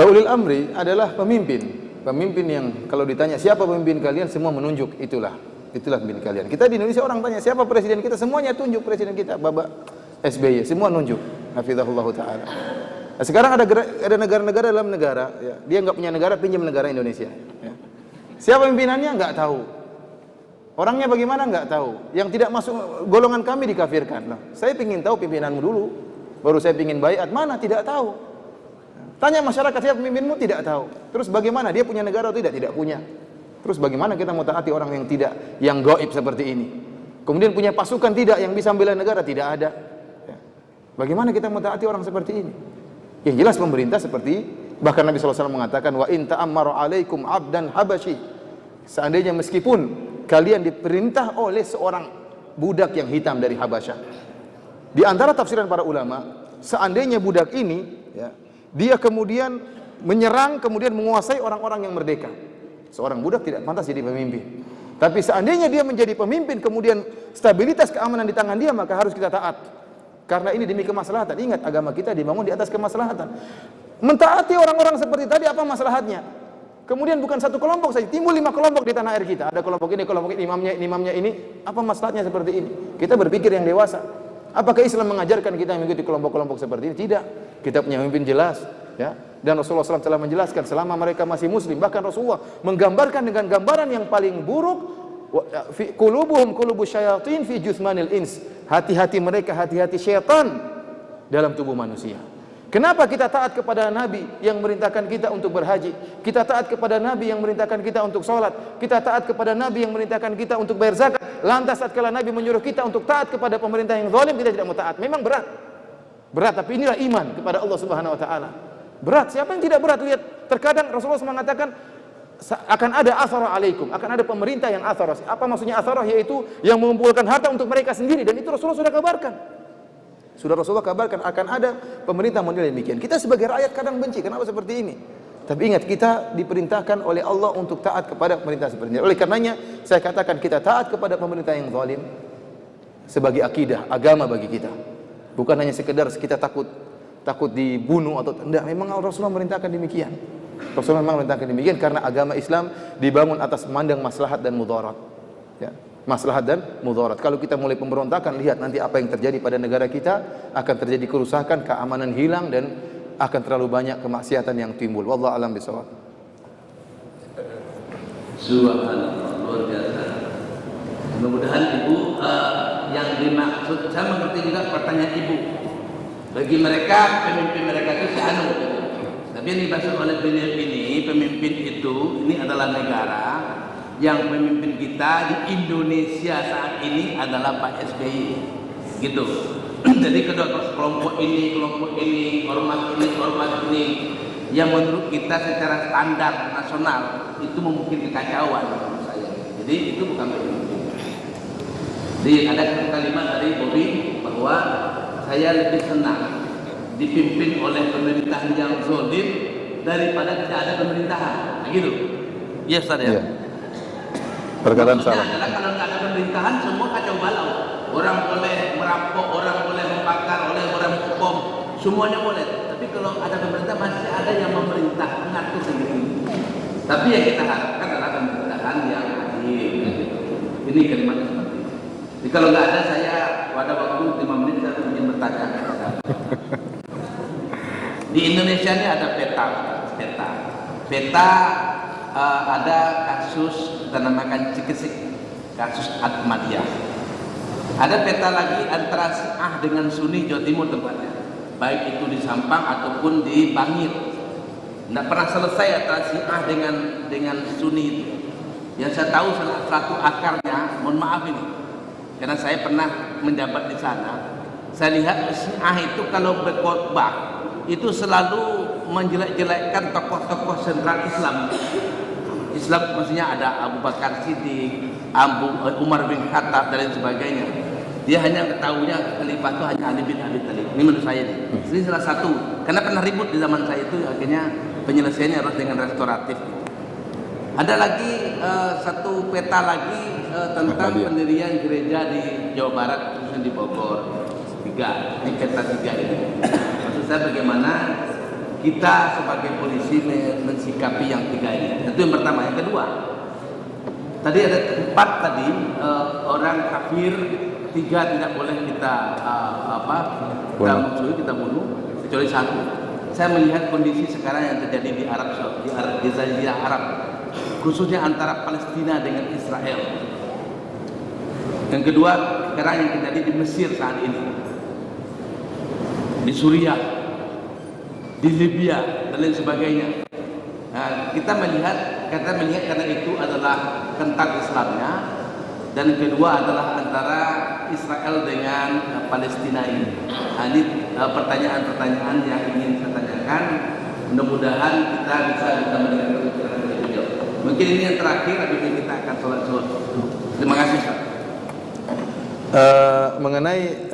Ulil amri adalah pemimpin. Pemimpin yang kalau ditanya siapa pemimpin kalian, semua menunjuk itulah pemimpin kalian. Kita di Indonesia orang tanya siapa presiden kita, semuanya tunjuk presiden kita, Bapak SBY, semua nunjuk. Hafizahullah taala. Nah, sekarang ada negara-negara dalam negara, ya, dia nggak punya negara, pinjam negara Indonesia. Ya. Siapa pimpinannya nggak tahu. Orangnya bagaimana nggak tahu. Yang tidak masuk golongan kami dikafirkan. Nah, saya ingin tahu pimpinanmu dulu, baru saya ingin baiat. Mana tidak tahu. Tanya masyarakat siapa pemimpinmu, tidak tahu. Terus bagaimana dia punya negara atau tidak? Tidak punya. Terus bagaimana kita mau taati orang yang tidak, yang gaib seperti ini? Kemudian punya pasukan tidak, yang bisa membela negara tidak ada. Ya. Bagaimana kita mau taati orang seperti ini? Yang jelas pemerintah seperti bahkan Nabi SAW mengatakan wa in ta'ammara 'alaikum 'abdan habasyi. Seandainya meskipun kalian diperintah oleh seorang budak yang hitam dari Habasyah. Di antara tafsiran para ulama, seandainya budak ini ya, dia kemudian menyerang, kemudian menguasai orang-orang yang merdeka. Seorang budak tidak pantas jadi pemimpin. Tapi seandainya dia menjadi pemimpin, kemudian stabilitas keamanan di tangan dia, maka harus kita taat. Karena ini demi kemaslahatan. Ingat, agama kita dibangun di atas kemaslahatan. Mentaati orang-orang seperti tadi, apa maslahatnya? Kemudian bukan satu kelompok saja, timbul 5 kelompok di tanah air kita. Ada kelompok ini, imamnya ini. Apa maslahatnya seperti ini? Kita berpikir yang dewasa. Apakah Islam mengajarkan kita mengikuti kelompok-kelompok seperti ini? Tidak. Kita punya pemimpin jelas, ya. Dan Rasulullah SAW telah menjelaskan selama mereka masih muslim, bahkan Rasulullah menggambarkan dengan gambaran yang paling buruk, qulubuhum qulubus syayatin fi juthmanil ins. Hati-hati mereka hati-hati syaitan dalam tubuh manusia. Kenapa kita taat kepada Nabi yang merintahkan kita untuk berhaji? Kita taat kepada Nabi yang merintahkan kita untuk sholat. Kita taat kepada Nabi yang merintahkan kita untuk bayar zakat. Lantas tatkala Nabi menyuruh kita untuk taat kepada pemerintah yang zalim, kita tidak mau taat. Memang berat. Berat, tapi inilah iman kepada Allah Subhanahu wa taala. Berat, siapa yang tidak berat? Lihat, terkadang Rasulullah mengatakan akan ada atharah alaikum, akan ada pemerintah yang atharah. Apa maksudnya atharah? Yaitu yang mengumpulkan harta untuk mereka sendiri, dan itu Rasulullah sudah kabarkan. Sudah Rasulullah kabarkan akan ada pemerintah model demikian. Kita sebagai rakyat kadang benci, kenapa seperti ini? Tapi ingat, kita diperintahkan oleh Allah untuk taat kepada pemerintah seperti ini. Oleh karenanya saya katakan kita taat kepada pemerintah yang zalim sebagai akidah, agama bagi kita. Bukan hanya sekedar kita takut dibunuh atau tidak. Memang Rasulullah merintahkan demikian. Rasulullah memang merintahkan demikian karena agama Islam dibangun atas memandang maslahat dan mudarat. Ya, maslahat dan mudarat. Kalau kita mulai pemberontakan, lihat nanti apa yang terjadi pada negara kita, akan terjadi kerusakan, keamanan hilang, dan akan terlalu banyak kemaksiatan yang timbul. Wallahu a'lam bishawab. Subhanallah, luar biasa. Mudah-mudahan Ibu yang dimaksud, saya mengerti juga pertanyaan Ibu. Bagi mereka, pemimpin mereka itu si anu. Tapi yang dimaksud oleh beliau ini, pemimpin itu, ini adalah negara yang pemimpin kita di Indonesia saat ini adalah Pak SBY. Gitu. Jadi kedua kelompok ini, ormas ini, yang menurut kita secara standar nasional itu mungkin kekacauan menurut saya. Jadi itu bukan pemimpin. Jadi ada kalimat dari Bobi bahwa saya lebih senang dipimpin oleh pemerintahan yang zalim daripada tidak ada pemerintahan. Nah, gitu. Iya, Ustaz ya. Perkataan salah. Adalah kalau nggak ada pemerintahan semua kacau balau. Orang boleh merampok, orang boleh membakar, orang hukum, semuanya boleh. Tapi kalau ada pemerintah masih ada yang memerintah, mengatur sendiri. Tapi yang kita harapkan adalah pemerintahan yang adil. Ini kalimatnya seperti itu. Jadi kalau nggak ada, saya pada waktu 5 menit saya ingin bertanya. Di Indonesia ini ada peta ada kasus kita namakan Cikesik. kasus Ahmadiyah. Ada peta lagi antara Syiah dengan Sunni Jawa Timur tempatnya, baik itu di Sampang ataupun di Bangil. Tidak pernah selesai antara Syiah dengan Sunni itu. Yang saya tahu salah satu akarnya, mohon maaf ini, karena saya pernah menjabat di sana. Saya lihat Syiah itu kalau berkhotbah itu selalu menjelek-jelekkan tokoh-tokoh sentral Islam. Islam maksudnya ada Abu Bakar Siddiq, Umar bin Khattab dan lain sebagainya. Dia hanya ketahuinya khalifah itu hanya Ali bin Abi Thalib. Ini menurut saya nih. Ini salah satu. Karena pernah ribut di zaman saya itu, akhirnya penyelesaiannya harus dengan restoratif. Ada lagi satu peta lagi tentang pendirian gereja di Jawa Barat, khususnya di Bogor. 3. Ini peta 3 ini. Maksud saya bagaimana kita sebagai polisi mensikapi yang 3 ini. Itu yang pertama. Yang kedua, tadi ada 4 tadi orang kafir, 3 tidak boleh kita kita musuhi, kita bunuh, kecuali 1. Saya melihat kondisi sekarang yang terjadi di Arab Saudi, di Jazirah Arab, khususnya antara Palestina dengan Israel. Yang kedua, sekarang yang terjadi di Mesir saat ini, di Suriah, di Libya dan lain sebagainya. Nah, kita melihat karena itu adalah kental Islamnya, dan kedua adalah antara Israel dengan Palestina ini. Nah, ini pertanyaan-pertanyaan yang ingin saya tanyakan. Mudah-mudahan kita bisa melihat pemikiran dari beliau. Mungkin ini yang terakhir, habis ini kita akan sholat zuhur. Terima kasih, Ustaz. Mengenai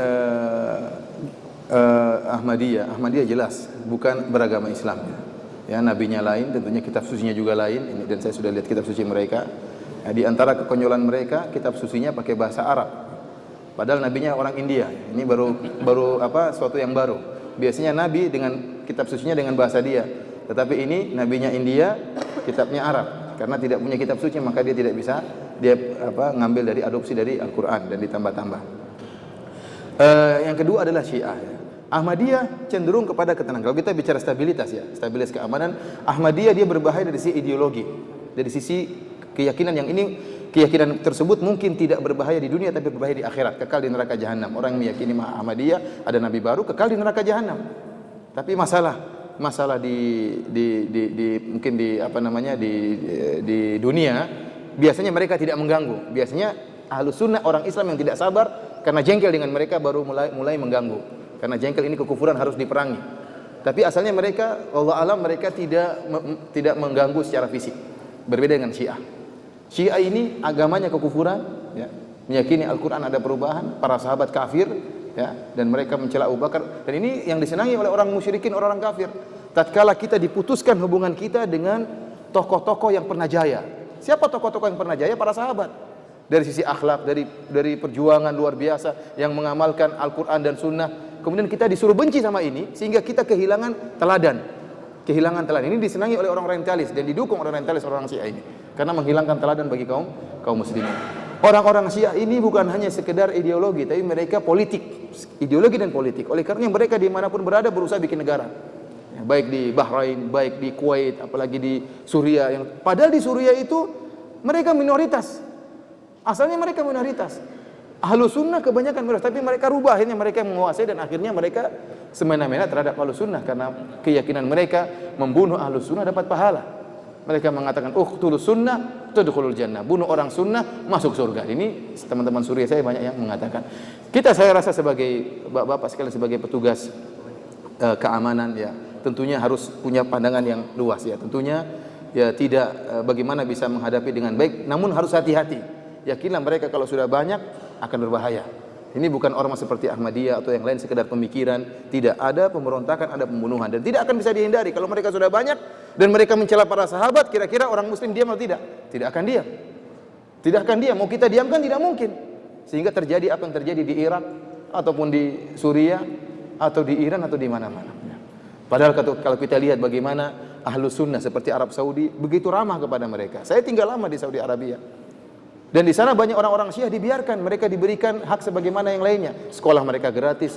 Ahmadiyah jelas bukan beragama Islam. Ya, nabinya lain, tentunya kitab sucinya juga lain. Ini, dan saya sudah lihat kitab suci mereka. Ya, di antara kekonyolan mereka, kitab sucinya pakai bahasa Arab. Padahal nabinya orang India. Ini baru suatu yang baru. Biasanya nabi dengan kitab sucinya dengan bahasa dia. Tetapi ini nabinya India, kitabnya Arab. Karena tidak punya kitab suci, maka dia tidak bisa ngambil dari adopsi dari Al-Qur'an dan ditambah-tambah. Yang kedua adalah Syiah. Ahmadiyah cenderung kepada ketenangan. Kalau kita bicara stabilitas ya, stabilitas keamanan, Ahmadiyah dia berbahaya dari sisi ideologi, dari sisi keyakinan yang ini, keyakinan tersebut mungkin tidak berbahaya di dunia tapi berbahaya di akhirat, kekal di neraka jahanam. Orang yang meyakini Ahmadiyah ada nabi baru, kekal di neraka jahanam. Tapi masalah mungkin di dunia biasanya mereka tidak mengganggu. Biasanya Ahlus Sunnah, orang Islam yang tidak sabar karena jengkel dengan mereka baru mulai mengganggu. Karena jengkel ini kekufuran harus diperangi. Tapi asalnya mereka, Allah alam, mereka tidak mengganggu secara fisik. Berbeda dengan Syiah. Syiah ini agamanya kekufuran, ya, meyakini Al-Quran ada perubahan, para sahabat kafir, ya, dan mereka mencela Abu Bakar. Dan ini yang disenangi oleh orang musyrikin, orang kafir. Tatkala kita diputuskan hubungan kita dengan tokoh-tokoh yang pernah jaya. Siapa tokoh-tokoh yang pernah jaya? Para sahabat. Dari sisi akhlak, dari perjuangan luar biasa yang mengamalkan Al-Quran dan Sunnah. Kemudian kita disuruh benci sama ini sehingga kita kehilangan teladan. Ini disenangi oleh orang orientalis dan didukung oleh orientalis orang Syiah ini karena menghilangkan teladan bagi kaum muslimin. Orang-orang Syiah ini bukan hanya sekedar ideologi, tapi mereka politik, ideologi dan politik. Oleh karena mereka dimanapun berada berusaha bikin negara. Ya, baik di Bahrain, baik di Kuwait, apalagi di Suriah. Padahal di Suriah itu mereka minoritas. Asalnya mereka minoritas. Ahlus Sunnah kebanyakan minoritas, tapi mereka rubah, akhirnya mereka menguasai dan akhirnya mereka semena-mena terhadap Ahlus Sunnah karena keyakinan mereka membunuh Ahlus Sunnah dapat pahala. Mereka mengatakan uqtulus sunnah tudkhulul jannah, bunuh orang sunnah masuk surga. Ini teman-teman Suriah saya banyak yang mengatakan. Saya rasa sebagai bapak sekalian, sebagai petugas keamanan ya, tentunya harus punya pandangan yang luas ya. Tentunya ya tidak bagaimana bisa menghadapi dengan baik, namun harus hati-hati. Yakinlah mereka kalau sudah banyak akan berbahaya. Ini bukan ormas seperti Ahmadiyah atau yang lain sekedar pemikiran. Tidak, ada pemberontakan, ada pembunuhan, dan tidak akan bisa dihindari. Kalau mereka sudah banyak dan mereka mencela para sahabat, kira-kira orang muslim diam atau tidak? Tidak akan diam. Tidak akan diam. Mau kita diamkan tidak mungkin. Sehingga terjadi apa yang terjadi di Irak ataupun di Suriah atau di Iran atau di mana-mana. Padahal kalau kita lihat bagaimana Ahlus Sunnah seperti Arab Saudi begitu ramah kepada mereka. Saya tinggal lama di Saudi Arabia. Dan di sana banyak orang-orang Syiah dibiarkan, mereka diberikan hak sebagaimana yang lainnya. Sekolah mereka gratis,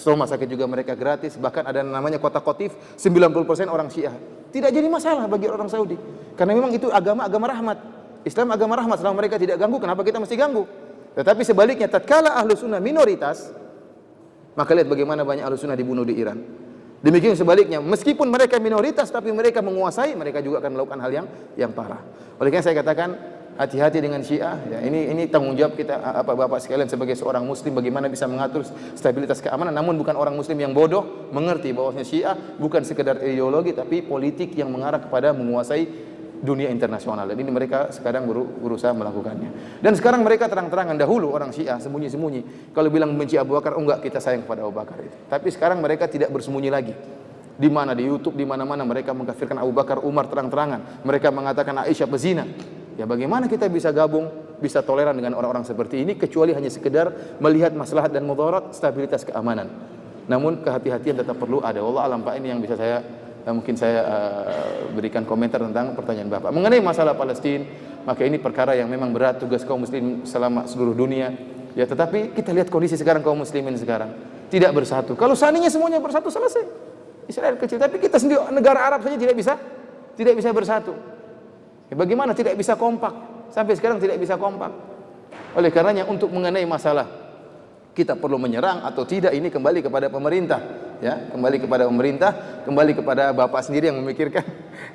rumah sakit juga mereka gratis, bahkan ada namanya kota Qatif, 90% orang Syiah. Tidak jadi masalah bagi orang Saudi. Karena memang itu agama rahmat. Islam agama rahmat, selama mereka tidak ganggu, kenapa kita mesti ganggu? Tetapi sebaliknya, tatkala ahlu sunnah minoritas, maka lihat bagaimana banyak ahlu sunnah dibunuh di Iran. Demikian sebaliknya, meskipun mereka minoritas tapi mereka menguasai, mereka juga akan melakukan hal yang parah. Oleh karena saya katakan, hati-hati dengan Syiah. Ya, ini tanggung jawab kita, Bapak sekalian, sebagai seorang Muslim, bagaimana bisa mengatur stabilitas keamanan. Namun bukan orang Muslim yang bodoh mengerti bahwasanya Syiah bukan sekedar ideologi, tapi politik yang mengarah kepada menguasai dunia internasional, dan ini mereka sekarang berusaha melakukannya. Dan sekarang mereka terang-terangan, dahulu orang Syiah sembunyi-sembunyi, kalau bilang benci Abu Bakar, oh enggak, kita sayang kepada Abu Bakar itu. Tapi sekarang mereka tidak bersembunyi lagi. Di mana, di YouTube, di mana-mana mereka mengkafirkan Abu Bakar, Umar terang-terangan. Mereka mengatakan Aisyah pezina. Ya bagaimana kita bisa gabung, bisa toleran dengan orang-orang seperti ini, kecuali hanya sekedar melihat maslahat dan mudarat stabilitas keamanan. Namun kehati-hatian tetap perlu ada. Wallah alam, Pak, ini yang bisa mungkin saya berikan komentar tentang pertanyaan Bapak mengenai masalah Palestina. Maka ini perkara yang memang berat, tugas kaum muslim selama seluruh dunia. Ya, tetapi kita lihat kondisi sekarang kaum muslimin sekarang tidak bersatu. Kalau seandainya semuanya bersatu, selesai. Israel kecil, tapi kita sendiri negara Arab saja tidak bisa bersatu. Ya, bagaimana tidak bisa kompak? Sampai sekarang tidak bisa kompak. Oleh karenanya, untuk mengenai masalah kita perlu menyerang atau tidak, ini kembali kepada pemerintah, ya, kembali kepada pemerintah, kembali kepada Bapak sendiri yang memikirkan.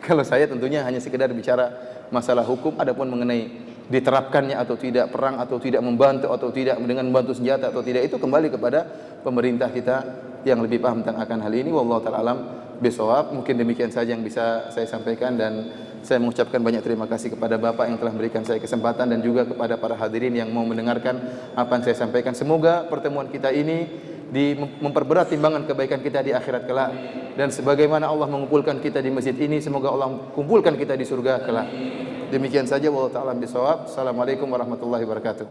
Kalau saya tentunya hanya sekedar bicara masalah hukum, adapun mengenai diterapkannya atau tidak, perang atau tidak, membantu atau tidak, dengan membantu senjata atau tidak, itu kembali kepada pemerintah kita yang lebih paham tentang akan hal ini. Wallahu ta'ala alam bisawab. Mungkin demikian saja yang bisa saya sampaikan, dan saya mengucapkan banyak terima kasih kepada Bapak yang telah memberikan saya kesempatan, dan juga kepada para hadirin yang mau mendengarkan apa yang saya sampaikan. Semoga pertemuan kita ini memperberat timbangan kebaikan kita di akhirat kelak, dan sebagaimana Allah mengumpulkan kita di masjid ini, semoga Allah kumpulkan kita di surga kelak. Demikian saja, wallahu ta'ala bisawab. Assalamualaikum warahmatullahi wabarakatuh.